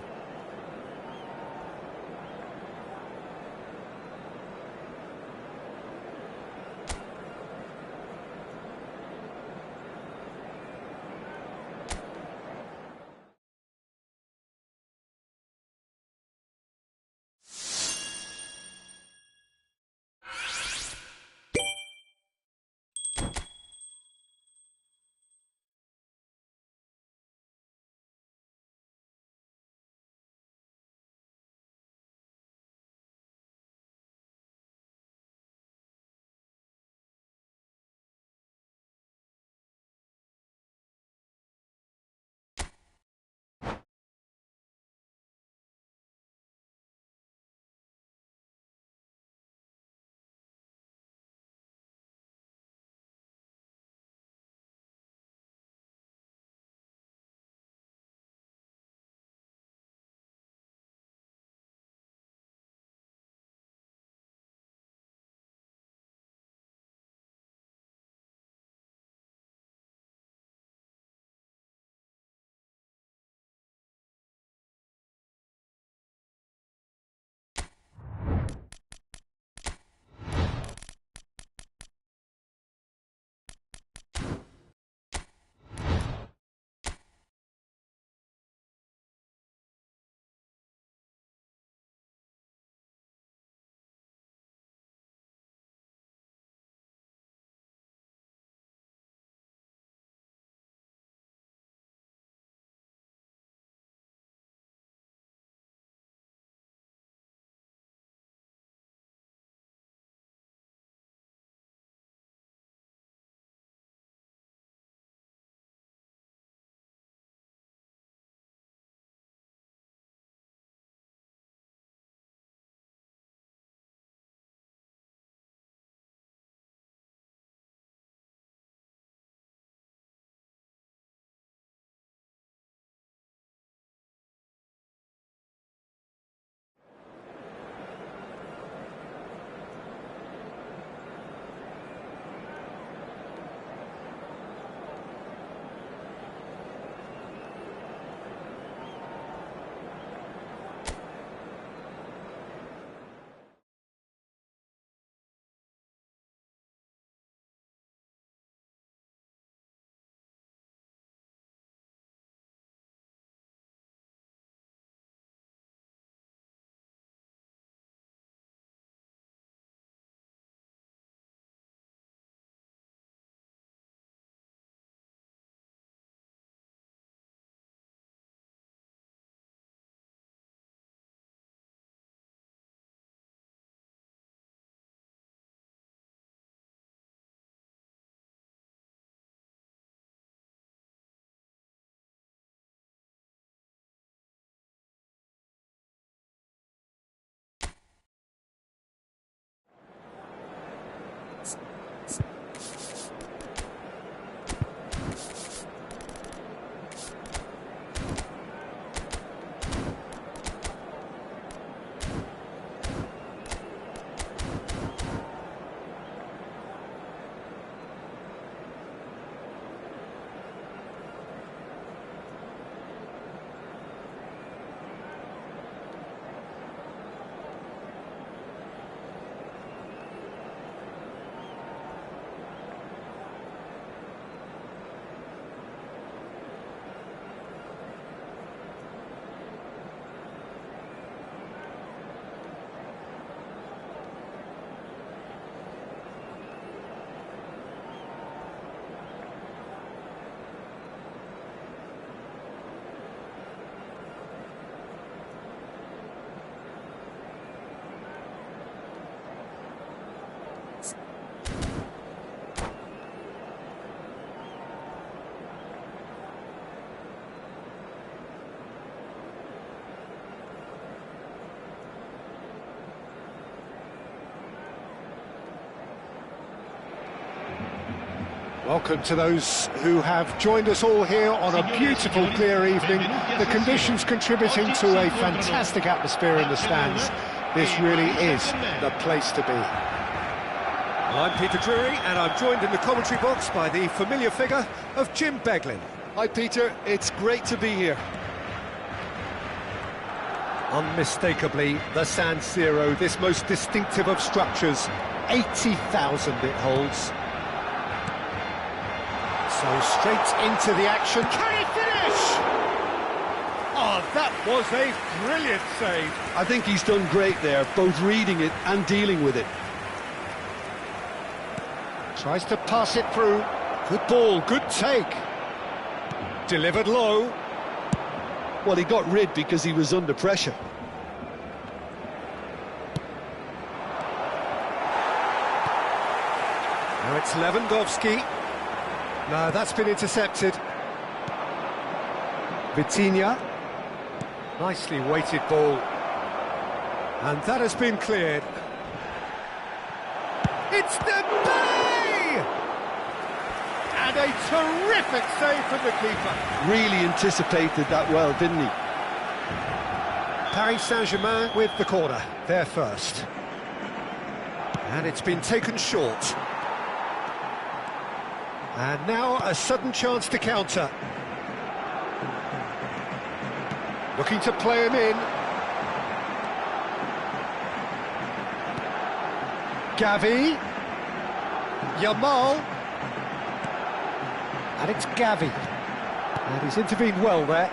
Welcome to those who have joined us all here on a beautiful, clear evening. The conditions contributing to a fantastic atmosphere in the stands. This really is the place to be. Well, I'm Peter Drury, and I'm joined in the commentary box by the familiar figure of Jim Beglin. Hi Peter, it's great to be here. Unmistakably the San Siro, this most distinctive of structures. 80,000 it holds. So straight into the action. Can he finish? Oh, that was a brilliant save. I think he's done great there, both reading it and dealing with it. Tries to pass it through. Good ball, good take. Delivered low. Well, he got rid because he was under pressure. Now it's Lewandowski. No, that's been intercepted. Vitinha. Nicely weighted ball. And that has been cleared. It's Dembele! And a terrific save from the keeper. Really anticipated that well, didn't he? Paris Saint-Germain with the corner, there first. And it's been taken short. And now a sudden chance to counter. Looking to play him in. Gavi. Yamal. And it's Gavi. And he's intervened well there.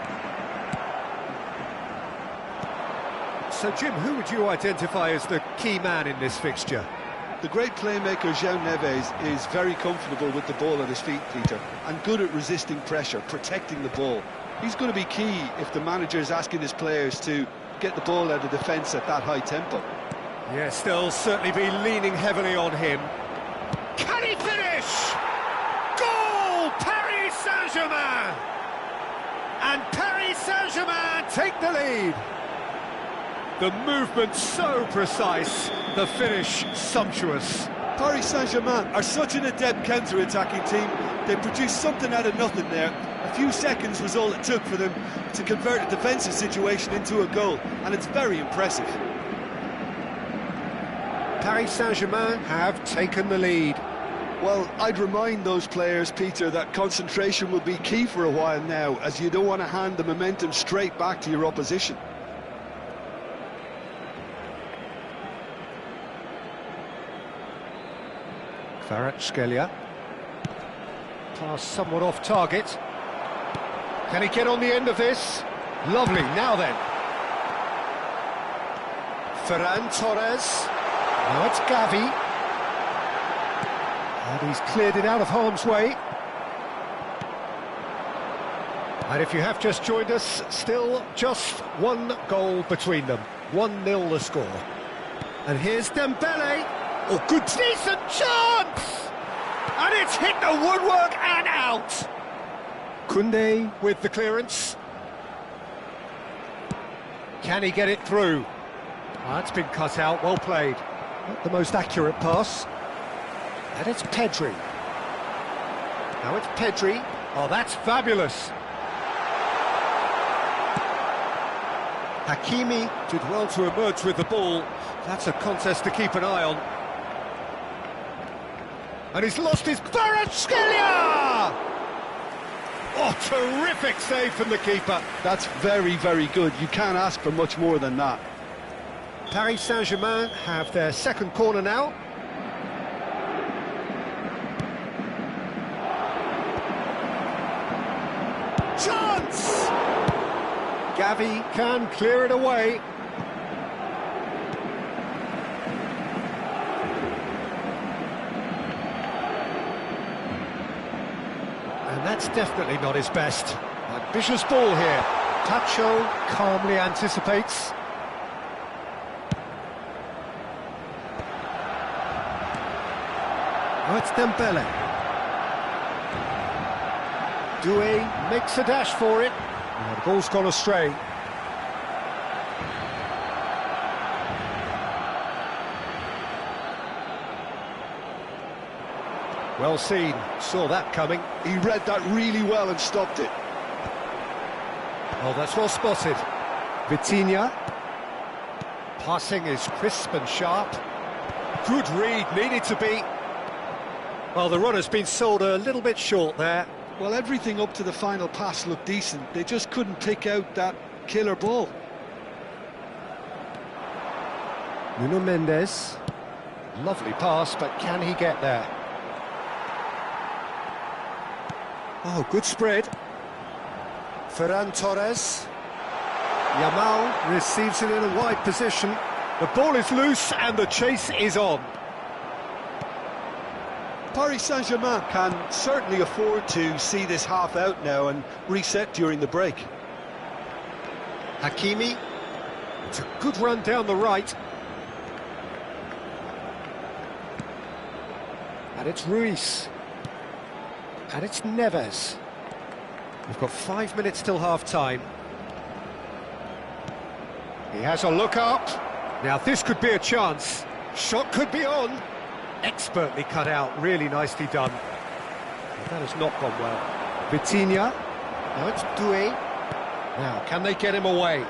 So, Jim, who would you identify as the key man in this fixture? The great playmaker João Neves is very comfortable with the ball at his feet, Peter, and good at resisting pressure, protecting the ball. He's going to be key if the manager is asking his players to get the ball out of defence at that high tempo. Yes, they'll certainly be leaning heavily on him. Can he finish? Goal! Paris Saint-Germain! And Paris Saint-Germain take the lead. The movement so precise, the finish sumptuous. Paris Saint-Germain are such an adept counter-attacking team. They produced something out of nothing there. A few seconds was all it took for them to convert a defensive situation into a goal, and it's very impressive. Paris Saint-Germain have taken the lead. Well, I'd remind those players, Peter, that concentration will be key for a while now, as you don't want to hand the momentum straight back to your opposition. Kvaratskhelia. Pass somewhat off target. Can he get on the end of this? Lovely, now then. Ferran Torres. Now it's Gavi. And he's cleared it out of harm's way. And if you have just joined us, still just one goal between them. 1-0 the score. And here's Dembele. Oh, good, decent chance! And it's hit the woodwork and out! Koundé with the clearance. Can he get it through? Oh, that's been cut out, well played. Not the most accurate pass. And it's Pedri. Now it's Pedri. Oh, that's fabulous. Hakimi did well to emerge with the ball. That's a contest to keep an eye on. And he's lost his... Kvaratskhelia! Oh, terrific save from the keeper. That's very, very good. You can't ask for much more than that. Paris Saint-Germain have their second corner now. Chance! Gavi can clear it away. And that's definitely not his best. Ambitious ball here. Tacho calmly anticipates. Now it's Dembele. Doué makes a dash for it. Oh, the ball's gone astray. Well seen, saw that coming. He read that really well and stopped it. Oh, that's well spotted. Vitinha. Passing is crisp and sharp. Good read, needed to be. Well, the run has been sold a little bit short there. Well, everything up to the final pass looked decent. They just couldn't pick out that killer ball. Nuno Mendes. Lovely pass, but can he get there? Oh, good spread. Ferran Torres. Yamal receives it in a wide position. The ball is loose and the chase is on. Paris Saint-Germain can certainly afford to see this half out now and reset during the break. Hakimi. It's a good run down the right. And it's Ruiz. And it's Neves. We've got 5 minutes till half-time. He has a look up. Now this could be a chance. Shot could be on. Expertly cut out, really nicely done. But that has not gone well. Vitinha. Now it's Doué. Now, can they get him away?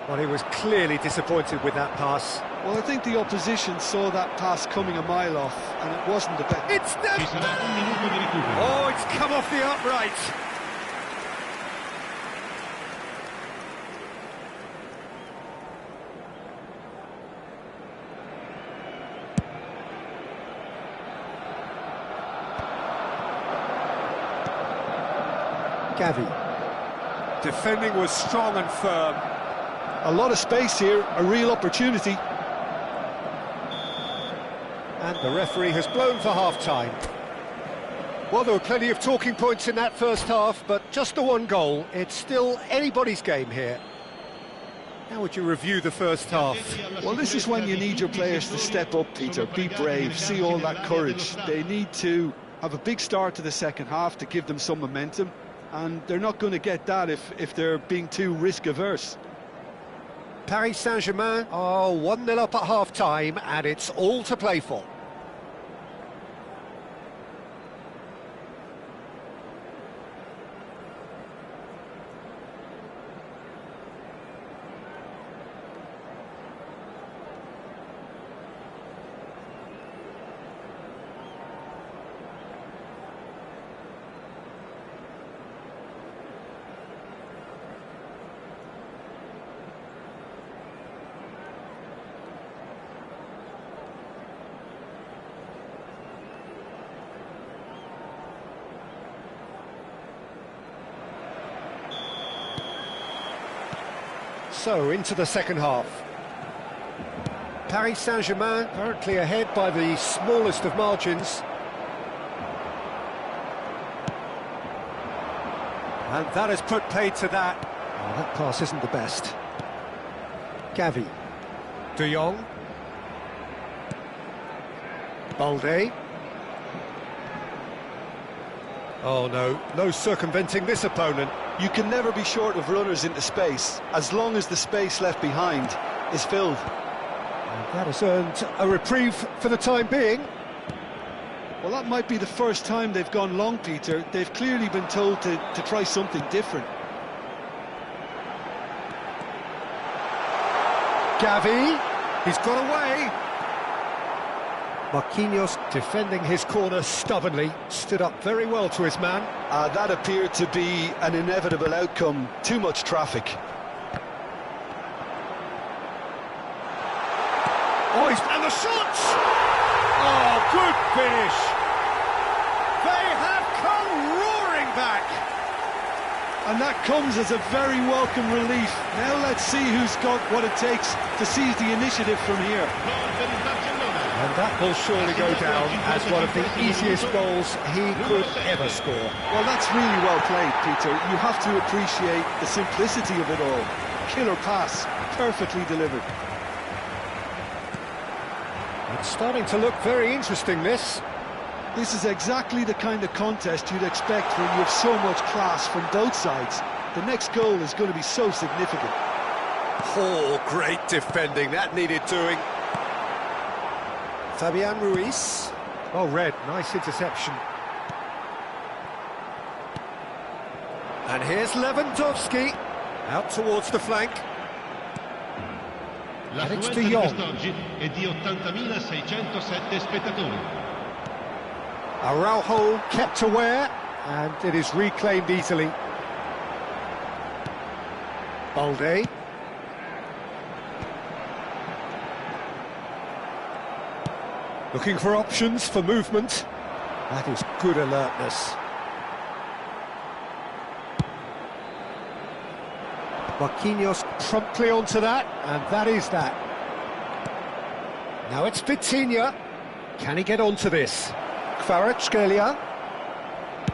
Well, he was clearly disappointed with that pass. Well, I think the opposition saw that pass coming a mile off, and it wasn't the best. It's the... Oh, it's come off the upright. Gavi. Defending was strong and firm. A lot of space here, a real opportunity. And the referee has blown for half-time. Well, there were plenty of talking points in that first half, but just the one goal. It's still anybody's game here. How would you review the first half? Well, this is when you need your players to step up, Peter. Be brave, see all that courage. They need to have a big start to the second half to give them some momentum. And they're not going to get that if they're being too risk-averse. Paris Saint-Germain are 1-0 up at half-time, and it's all to play for. So, into the second half. Paris Saint-Germain currently ahead by the smallest of margins. And that has put paid to that. Oh, that pass isn't the best. Gavi. De Jong. Balde. Oh no, no circumventing this opponent. You can never be short of runners into space, as long as the space left behind is filled. And That has earned a reprieve for the time being. Well, that might be the first time they've gone long, Peter. They've clearly been told to try something different. Gavi, he's got away. Marquinhos defending his corner stubbornly, stood up very well to his man. That appeared to be an inevitable outcome. Too much traffic. Oh, and the shots! Oh, good finish! They have come roaring back! And that comes as a very welcome relief. Now let's see who's got what it takes to seize the initiative from here. And that will surely go down as one of the easiest goals he could ever score. Well, that's really well played, Peter. You have to appreciate the simplicity of it all. Killer pass, perfectly delivered. It's starting to look very interesting, this. This is exactly the kind of contest you'd expect when you have so much class from both sides. The next goal is going to be so significant. Oh, great defending, that needed doing. Fabian Ruiz. Well read, nice interception. And here's Lewandowski, out towards the flank. And it's De Jong. È di 80.607 spettatori. Araujo kept aware, and it is reclaimed easily. Balde. Looking for options for movement. That is good alertness. Marquinhos promptly onto that, and that is that. Now it's Vitinha. Can he get onto this? Kvaratskhelia.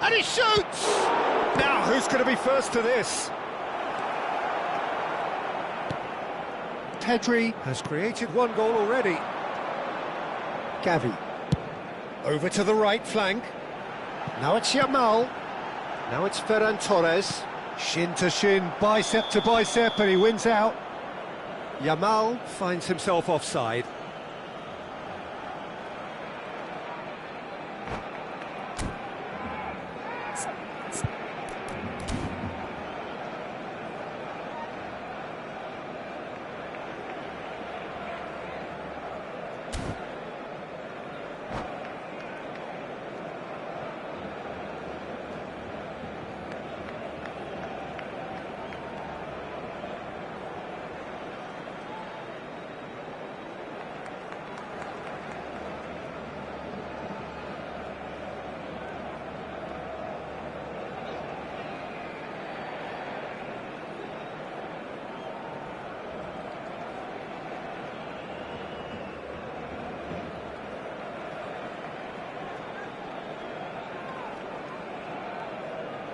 And he shoots! Now, who's going to be first to this? Pedri has created one goal already. Gavi. Over to the right flank. Now it's Yamal. Now it's Ferran Torres. Shin to shin, bicep to bicep, and he wins out. Yamal finds himself offside.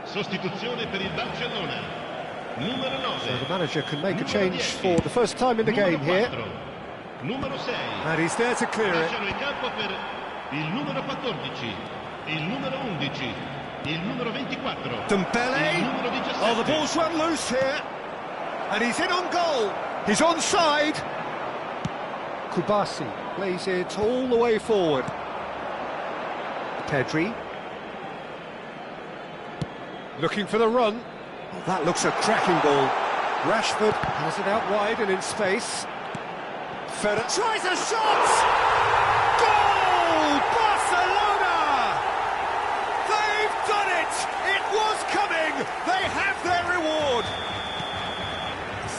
Sostituzione per il Barcellona. Numero 9. So the manager can make a change for the first time in the game here. Numero 6. And he's there to clear it. Lasciano il campo per il numero 14, il numero 11, il numero 24. Dembele. Il numero 17. Oh, the ball's run loose here. And he's in on goal. He's onside. Kubasi plays it all the way forward. Pedri. Looking for the run. Oh, that looks a cracking ball. Rashford has it out wide and in space. Ferran tries a shot! Goal! Barcelona! They've done it! It was coming! They have their reward!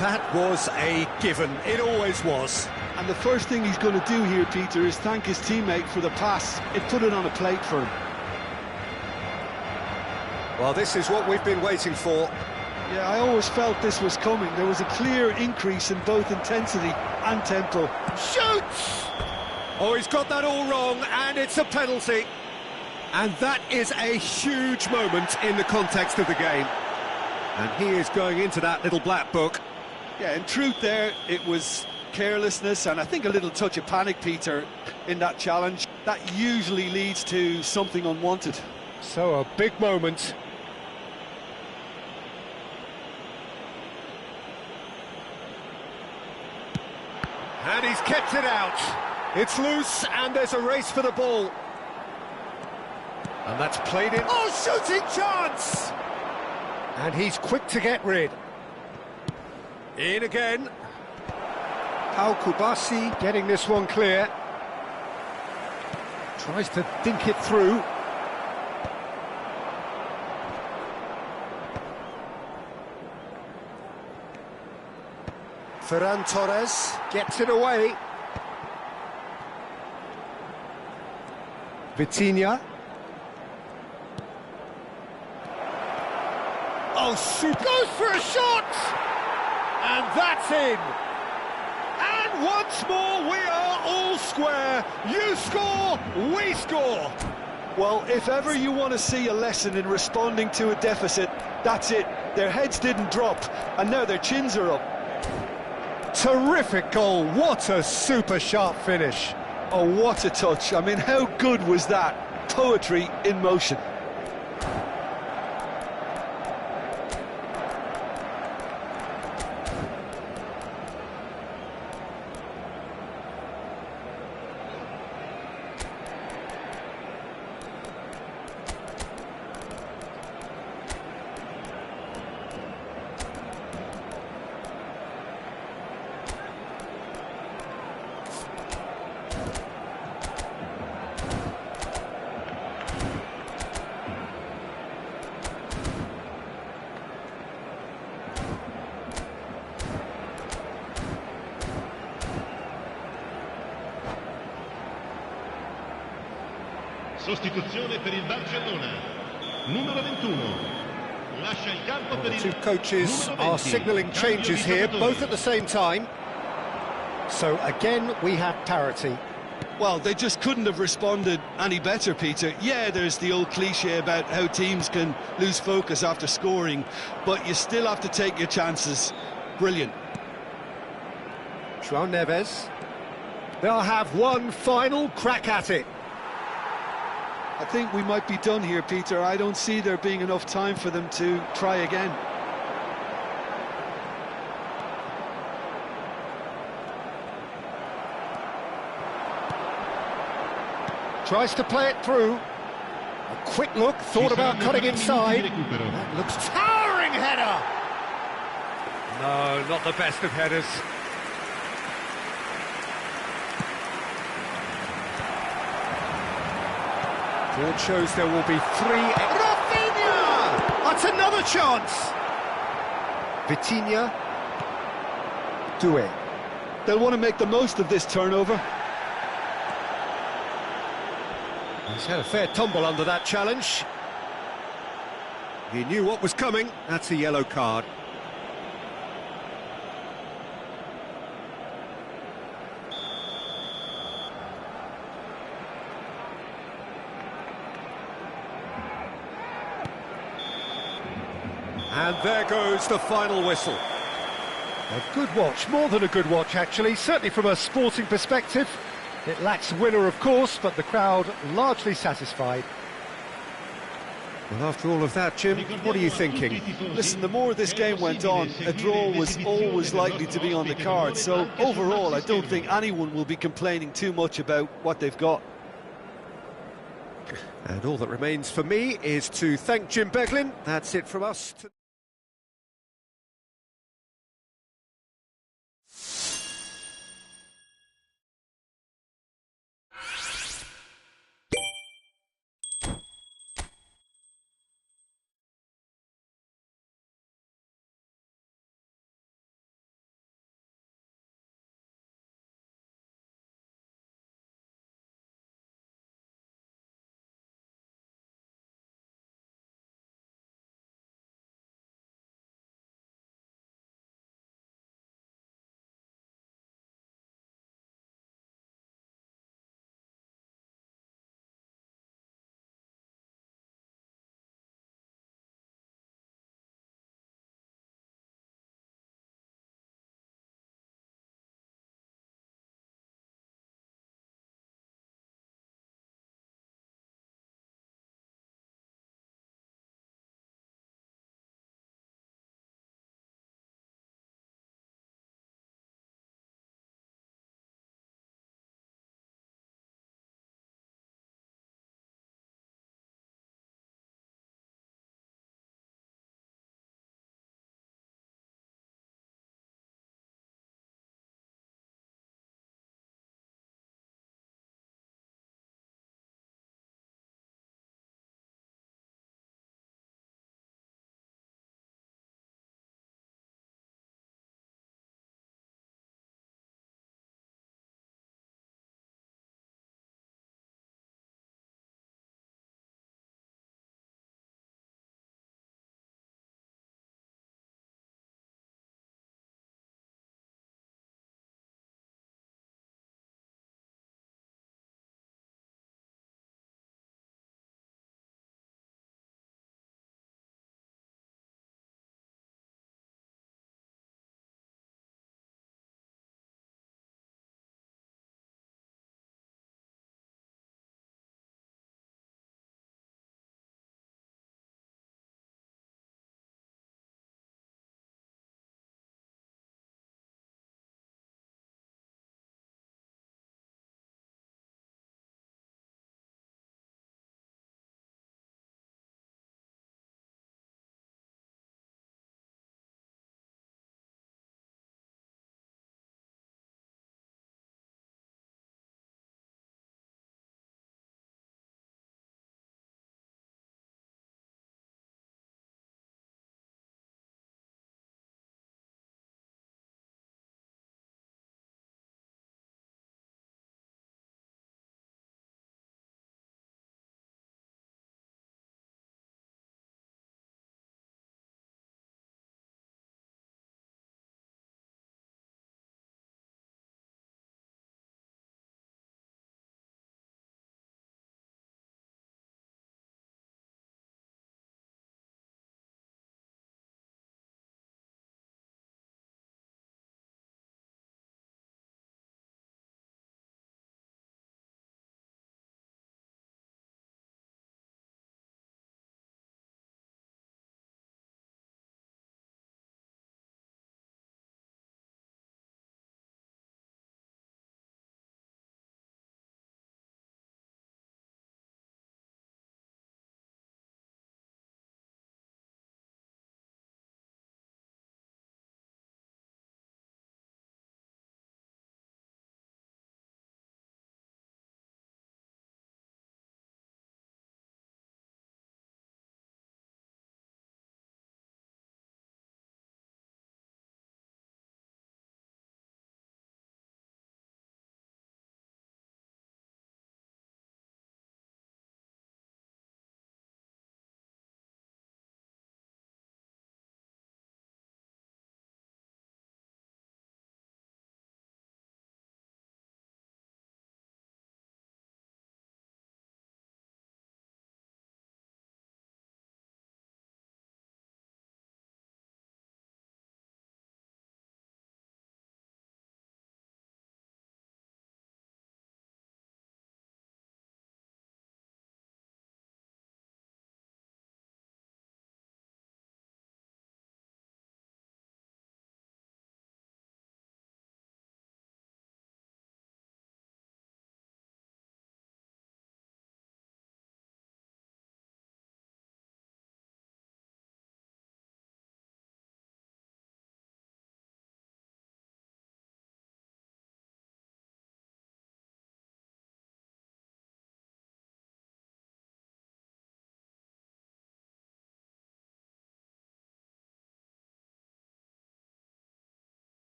That was a given. It always was. And the first thing he's going to do here, Peter, is thank his teammate for the pass. It put it on a plate for him. Well, this is what we've been waiting for. Yeah, I always felt this was coming. There was a clear increase in both intensity and tempo. Shoots! Oh, he's got that all wrong, and it's a penalty. And that is a huge moment in the context of the game. And he is going into that little black book. Yeah, in truth there, it was carelessness and I think a little touch of panic, Peter, in that challenge. That usually leads to something unwanted. So a big moment. And he's He's kept it out. It's loose, and there's a race for the ball. And that's played in. Oh, shooting chance! And he's quick to get rid. In again. Al Kubasi getting this one clear. Tries to dink it through. Ferran Torres gets it away. Vitinha. Oh, shoot! Goes for a shot! And that's in! And once more we are all square. You score, we score! Well, if ever you want to see a lesson in responding to a deficit, that's it. Their heads didn't drop, and now their chins are up. Terrific goal, what a super sharp finish. Oh, what a touch. I mean, how good was that? Poetry in motion. Sostituzione per il Barcellona. Numero 21. Lascia il campo per The il two coaches numero 20. are signalling changes Cambio di here, giocatori. both at the same time. So again, we have parity. Well, they just couldn't have responded any better, Peter. Yeah, there's the old cliche about how teams can lose focus after scoring, but you still have to take your chances. Brilliant. João Neves. They'll have one final crack at it. I think we might be done here, Peter. I don't see there being enough time for them to try again. Tries to play it through. A quick look, thought about cutting inside. That looks towering header! No, not the best of headers. Board shows there will be three. Rafinha! That's another chance! Vitinha. Do it. They'll want to make the most of this turnover. He's had a fair tumble under that challenge. He knew what was coming. That's a yellow card. And there goes the final whistle. A good watch, more than a good watch actually, certainly from a sporting perspective. It lacks a winner, of course, but the crowd largely satisfied. Well, after all of that, Jim, what are you thinking? Listen, the more this game went on, a draw was always likely to be on the card. So, overall, I don't think anyone will be complaining too much about what they've got. And all that remains for me is to thank Jim Beglin. That's it from us.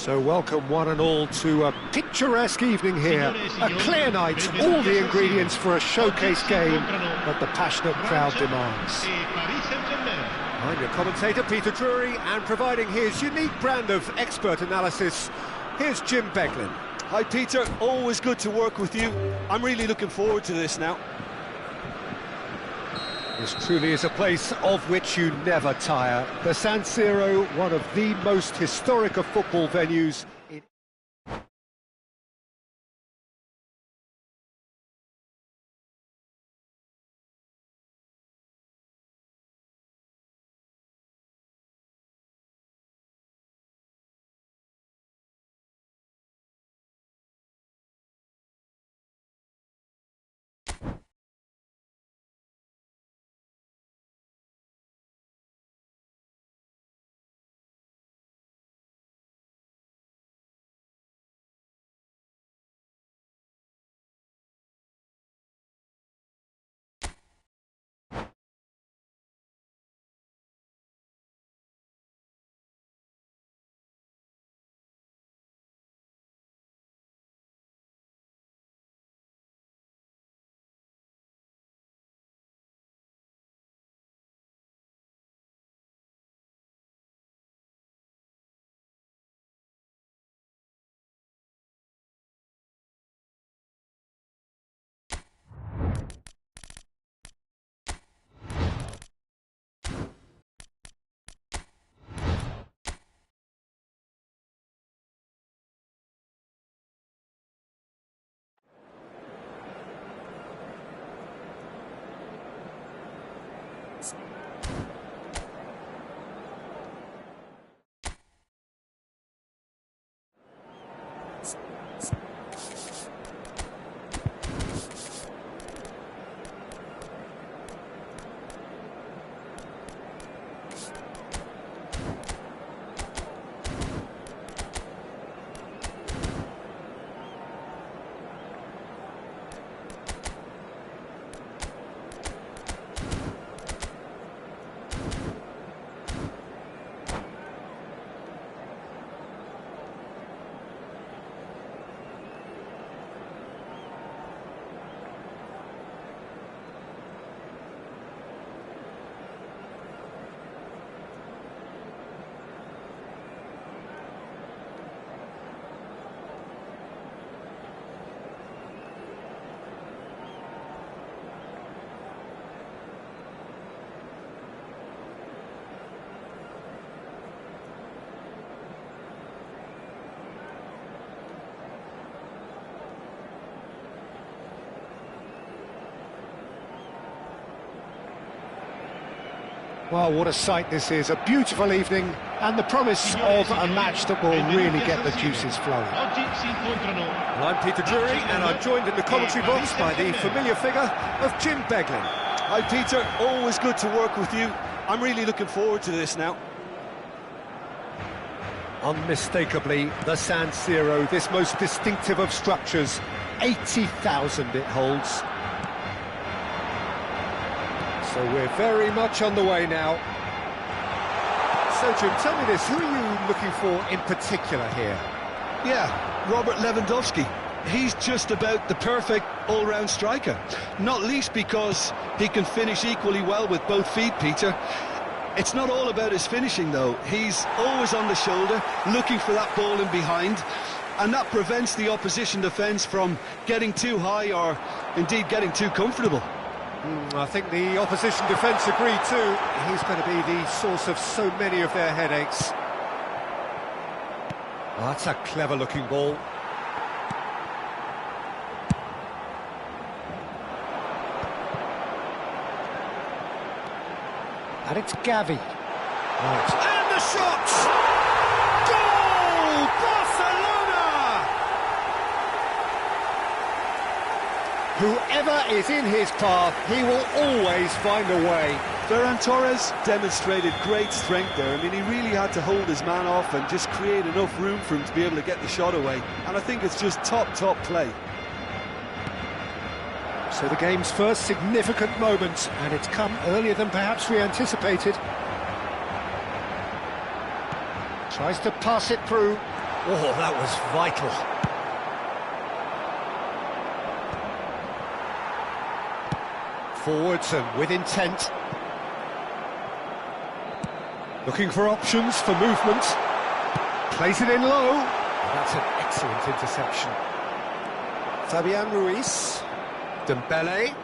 So welcome one and all to a picturesque evening here, a clear night, all the ingredients for a showcase game that the passionate crowd demands. I'm your commentator Peter Drury, and providing his unique brand of expert analysis, here's Jim Beglin. Hi Peter, always good to work with you. I'm really looking forward to this now. This truly is a place of which you never tire. The San Siro, one of the most historic of football venues in... Well, what a sight this is, a beautiful evening, and the promise of a match that will really get the juices flowing. Well, I'm Peter Drury, and I'm joined in the commentary box by the familiar figure of Jim Beglin. Hi Peter, always good to work with you. I'm really looking forward to this now. Unmistakably, the San Siro, this most distinctive of structures, 80,000 it holds. So we're very much on the way now. So Jim, tell me this, who are you looking for in particular here? Yeah, Robert Lewandowski. He's just about the perfect all-round striker. Not least because he can finish equally well with both feet, Peter. It's not all about his finishing, though. He's always on the shoulder, looking for that ball in behind, and that prevents the opposition defence from getting too high or indeed getting too comfortable. I think the opposition defence agree too. He's going to be the source of so many of their headaches. Oh, that's a clever-looking ball. And it's Gavi. Right. And the shot! Goal! Barcelona! Whoever is in his path, he will always find a way. Ferran Torres demonstrated great strength there. I mean, he really had to hold his man off and just create enough room for him to be able to get the shot away. And I think it's just top play. So the game's first significant moment, and it's come earlier than perhaps we anticipated. Tries to pass it through. Oh, that was vital. Forwards and with intent. Looking for options for movement. Plays it in low. Oh, that's an excellent interception. Fabian Ruiz. Dembele.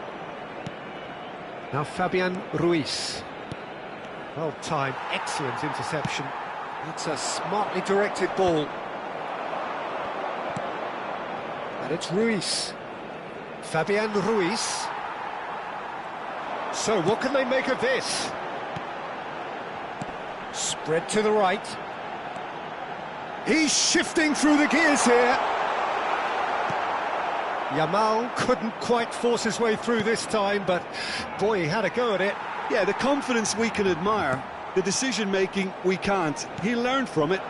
Now Fabian Ruiz. Well timed, excellent interception. It's a smartly directed ball. And it's Ruiz. Fabian Ruiz. So what can they make of this? Spread to the right. He's shifting through the gears here. Yamal couldn't quite force his way through this time, but boy, he had a go at it. Yeah, the confidence we can admire, the decision-making we can't. He learned from it.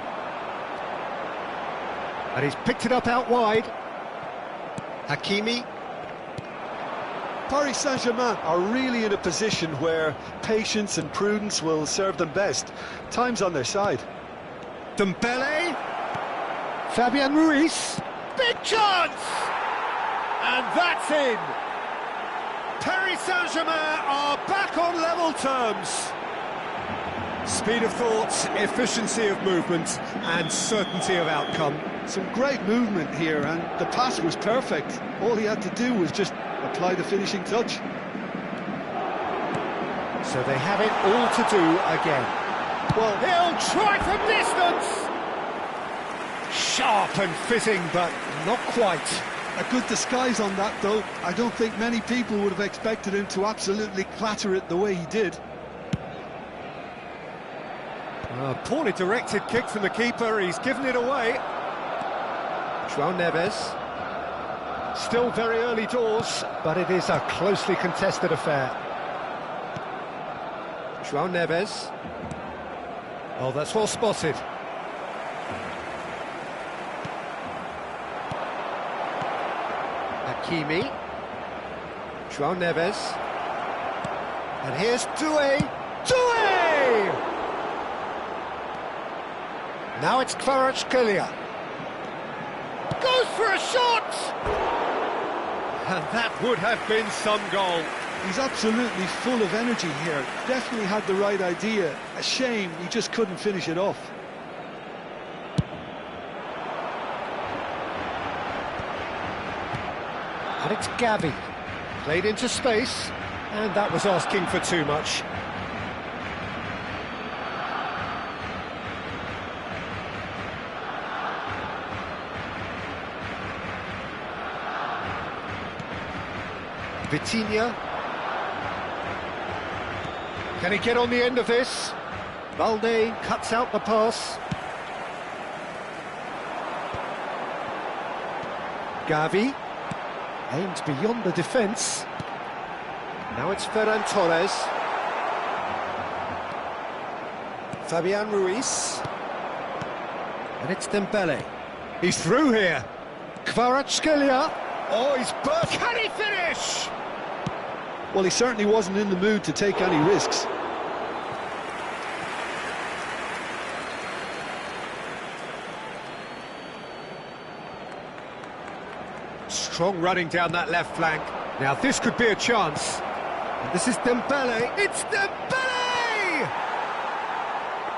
And he's picked it up out wide. Hakimi. Paris Saint-Germain are really in a position where patience and prudence will serve them best. Time's on their side. Dembele. Fabian Ruiz. Big chance! And that's in! Paris Saint-Germain are back on level terms. Speed of thought, efficiency of movement, and certainty of outcome. Some great movement here, and the pass was perfect. All he had to do was just apply the finishing touch. So they have it all to do again. Well, he'll try from distance! Sharp and fitting, but not quite. A good disguise on that, though. I don't think many people would have expected him to absolutely clatter it the way he did. A poorly directed kick from the keeper, he's given it away. João Neves. Still very early doors, but it is a closely contested affair. João Neves. Oh, that's well spotted. Hakimi. João Neves. And here's Doué. Doué! Now it's Kvaratskhelia. Goes for a shot! And that would have been some goal. He's absolutely full of energy here. Definitely had the right idea. A shame he just couldn't finish it off. And it's Gavi. Played into space, and that was asking for too much. Vitinha. Can he get on the end of this? Balde cuts out the pass. Gavi aims beyond the defence. Now it's Ferran Torres. Fabian Ruiz. And it's Dembele. He's through here. Kvaratskhelia. Oh, he's burst. Can he finish? Well, he certainly wasn't in the mood to take any risks. Strong running down that left flank. Now this could be a chance. And this is Dembele. It's Dembele!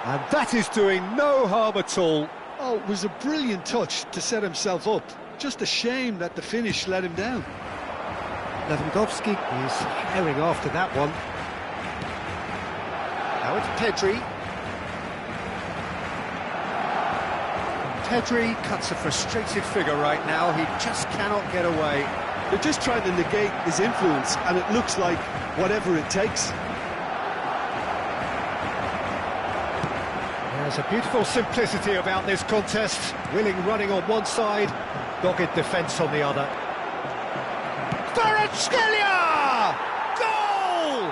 And that is doing no harm at all. Oh, it was a brilliant touch to set himself up. Just a shame that the finish let him down. Lewandowski is herring after that one. Now it's Pedri. Pedri cuts a frustrated figure right now. He just cannot get away. They're just trying to negate his influence, and it looks like whatever it takes. There's a beautiful simplicity about this contest. Willing running on one side, dogged defence on the other. Kvaratskhelia! Goal!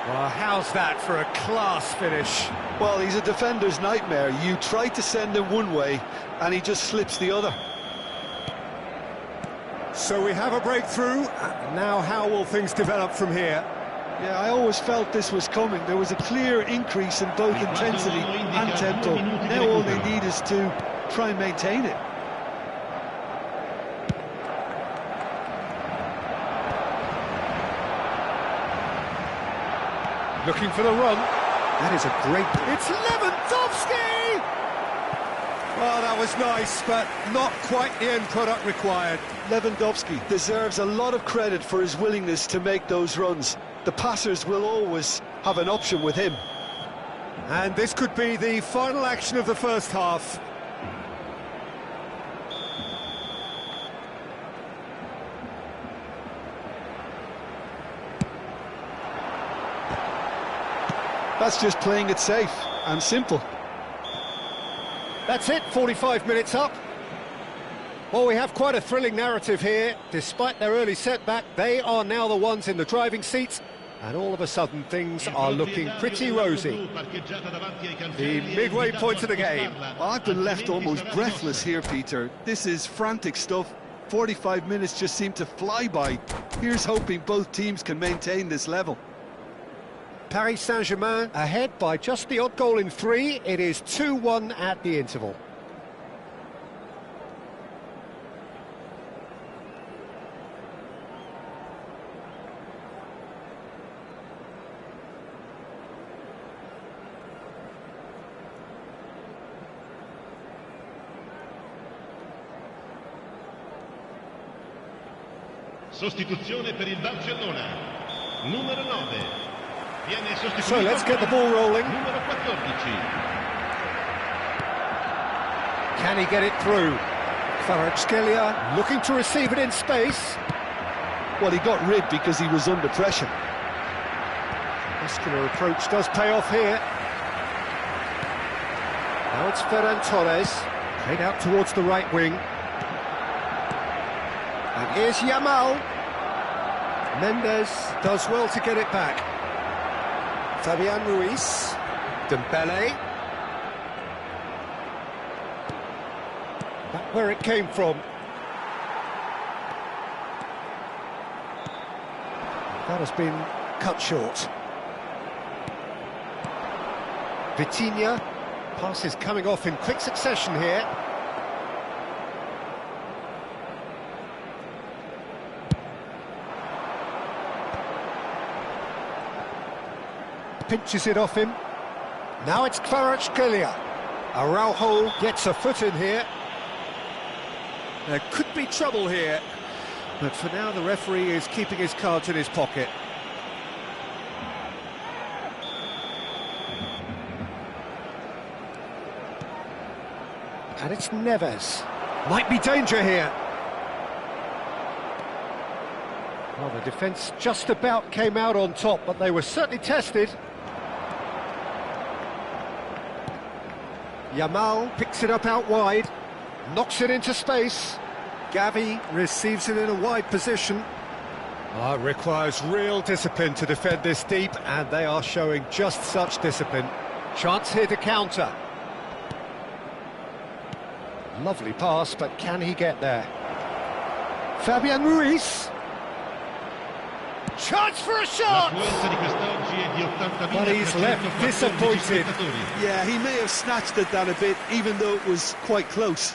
Well, how's that for a class finish? Well, he's a defender's nightmare. You try to send him one way, and he just slips the other. So we have a breakthrough. Now how will things develop from here? Yeah, I always felt this was coming. There was a clear increase in both intensity and tempo. Now all they need is to try and maintain it. Looking for the run. That is a great... It's Lewandowski! Well, that was nice, but not quite the end product required. Lewandowski deserves a lot of credit for his willingness to make those runs. The passers will always have an option with him. And this could be the final action of the first half. That's just playing it safe and simple. That's it, 45 minutes up. Well, we have quite a thrilling narrative here. Despite their early setback, they are now the ones in the driving seat, and all of a sudden things are looking pretty rosy. The midway point of the game. Well, I've been left almost breathless here, Peter. This is frantic stuff. 45 minutes just seem to fly by. Here's hoping both teams can maintain this level. Paris Saint-Germain ahead by just the odd goal in 3. It is 2-1 at the interval. Sostituzione per il Barcellona. Numero 9. So let's get the ball rolling. Numero 14. Can he get it through? Kvaratskhelia looking to receive it in space. Well, he got rid because he was under pressure. Muscular approach does pay off here. Now it's Ferran Torres, played out towards the right wing. And here's Yamal. Mendes does well to get it back. Fabian Ruiz, Dembele. Back where it came from. That has been cut short. Vitinha, passes coming off in quick succession here. Pinches it off him. Now it's Kvaratskhelia. Araujo gets a foot in here. There could be trouble here, but for now the referee is keeping his cards in his pocket. And it's Neves. Might be danger here. Well, the defence just about came out on top, but they were certainly tested. Yamal picks it up out wide, knocks it into space. Gavi receives it in a wide position. Oh, it requires real discipline to defend this deep, and they are showing just such discipline. Chance here to counter. Lovely pass, but can he get there? Fabian Ruiz. Chance for a shot! But he's left disappointed. Yeah, he may have snatched at that a bit, even though it was quite close.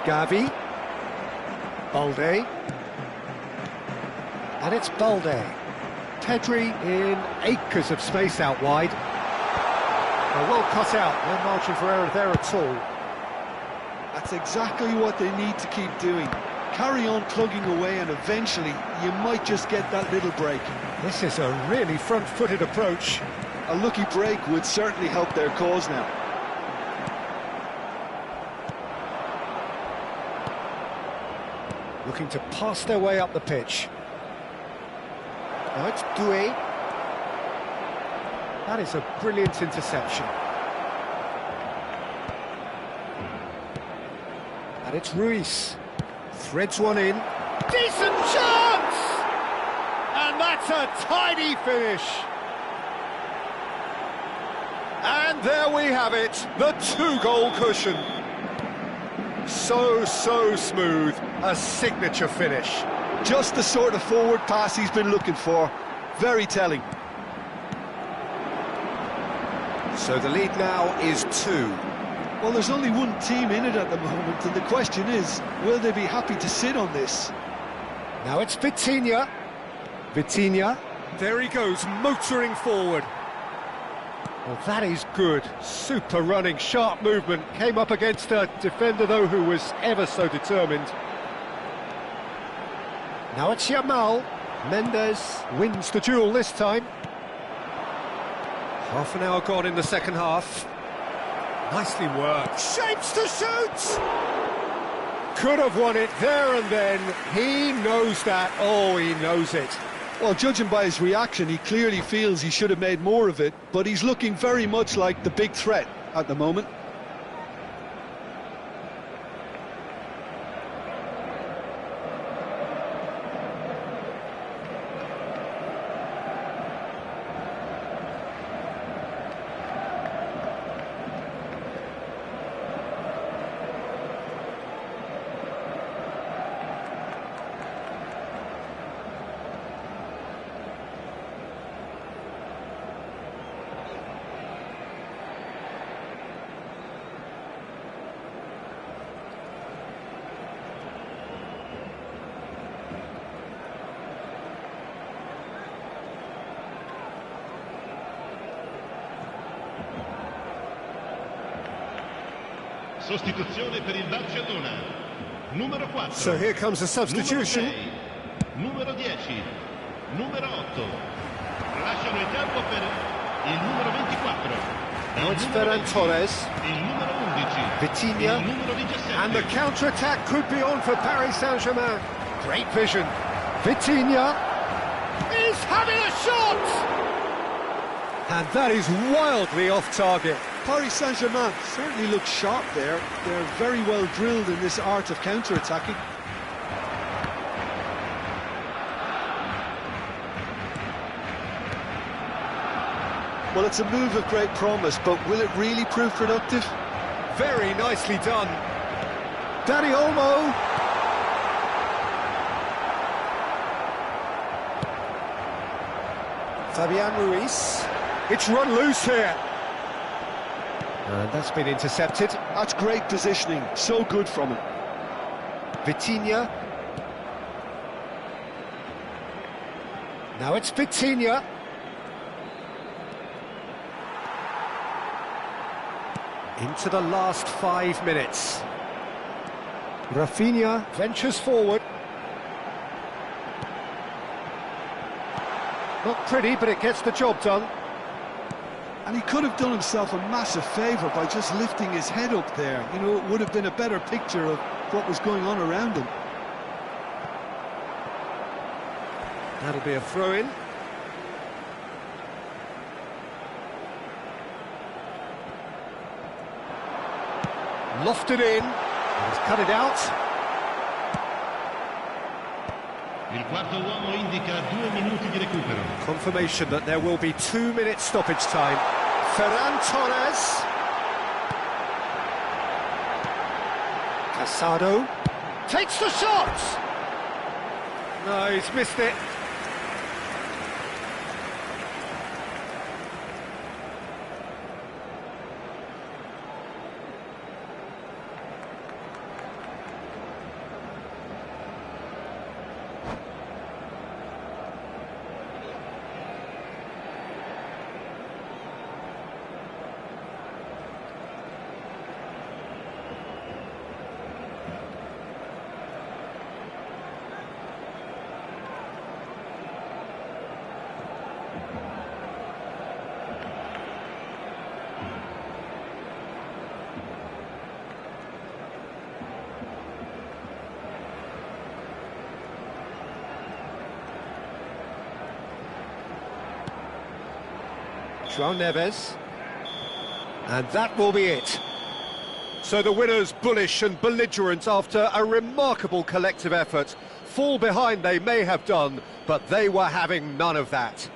Gavi. Balde. And it's Balde. Pedri in acres of space out wide. Well cut out, no margin for error there at all. That's exactly what they need to keep doing. Carry on plugging away, and eventually you might just get that little break. This is a really front-footed approach. A lucky break would certainly help their cause now. Looking to pass their way up the pitch. Now it's Doué. That is a brilliant interception. And it's Ruiz. Threads one in. Decent chance! And that's a tidy finish. And there we have it, the 2-goal cushion. So smooth, a signature finish. Just the sort of forward pass he's been looking for. Very telling. So the lead now is 2. Well, there's only one team in it at the moment, and the question is, will they be happy to sit on this? Now it's Vitinha. Vitinha. There he goes, motoring forward. Well, that is good. Super running, sharp movement. Came up against a defender, though, who was ever so determined. Now it's Yamal. Mendes wins the duel this time. Half an hour gone in the second half. Nicely worked. Shapes to shoot! Could have won it there and then. He knows that. Oh, he knows it. Well, judging by his reaction, he clearly feels he should have made more of it, but he's looking very much like the big threat at the moment. Sostituzione per il Barcellona. Numero 4. So here comes a substitution. Numero 10. Numero 8. Lasciano il campo per il numero 24. Now it's Ferran Torres. Il numero 11. Vitinha. Il numero 17. And the counter-attack could be on for Paris Saint-Germain. Great vision. Vitinha is having a shot! And that is wildly off target. Paris Saint-Germain certainly looks sharp there. They're very well drilled in this art of counter-attacking. Well, it's a move of great promise, but will it really prove productive? Very nicely done. Dani Olmo. Fabian Ruiz. It's run loose here. And that's been intercepted. That's great positioning, so good from him. Vitinha. Now it's Vitinha. Into the last 5 minutes. Rafinha ventures forward. Not pretty, but it gets the job done. And he could have done himself a massive favour by just lifting his head up there. You know, it would have been a better picture of what was going on around him. That'll be a throw-in. Lofted in. He's cut it out. Il quarto uomo indica 2 minuti di recupero. Confirmation that there will be 2 minutes stoppage time. Ferran Torres. Casado takes the shot. No, he's missed it. João Neves, and that will be it. So the winners bullish and belligerent after a remarkable collective effort. Fall behind they may have done, but they were having none of that.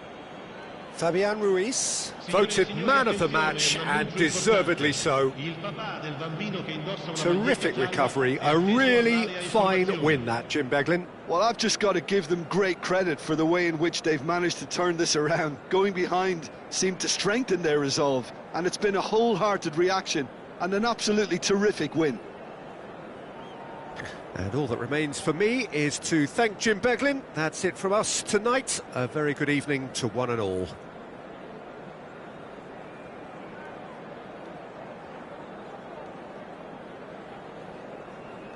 Fabian Ruiz, voted man of the match, and deservedly so. Terrific recovery, a really fine win that, Jim Beglin. Well, I've just got to give them great credit for the way in which they've managed to turn this around. Going behind seemed to strengthen their resolve, and it's been a wholehearted reaction and an absolutely terrific win. And all that remains for me is to thank Jim Beglin. That's it from us tonight. A very good evening to one and all.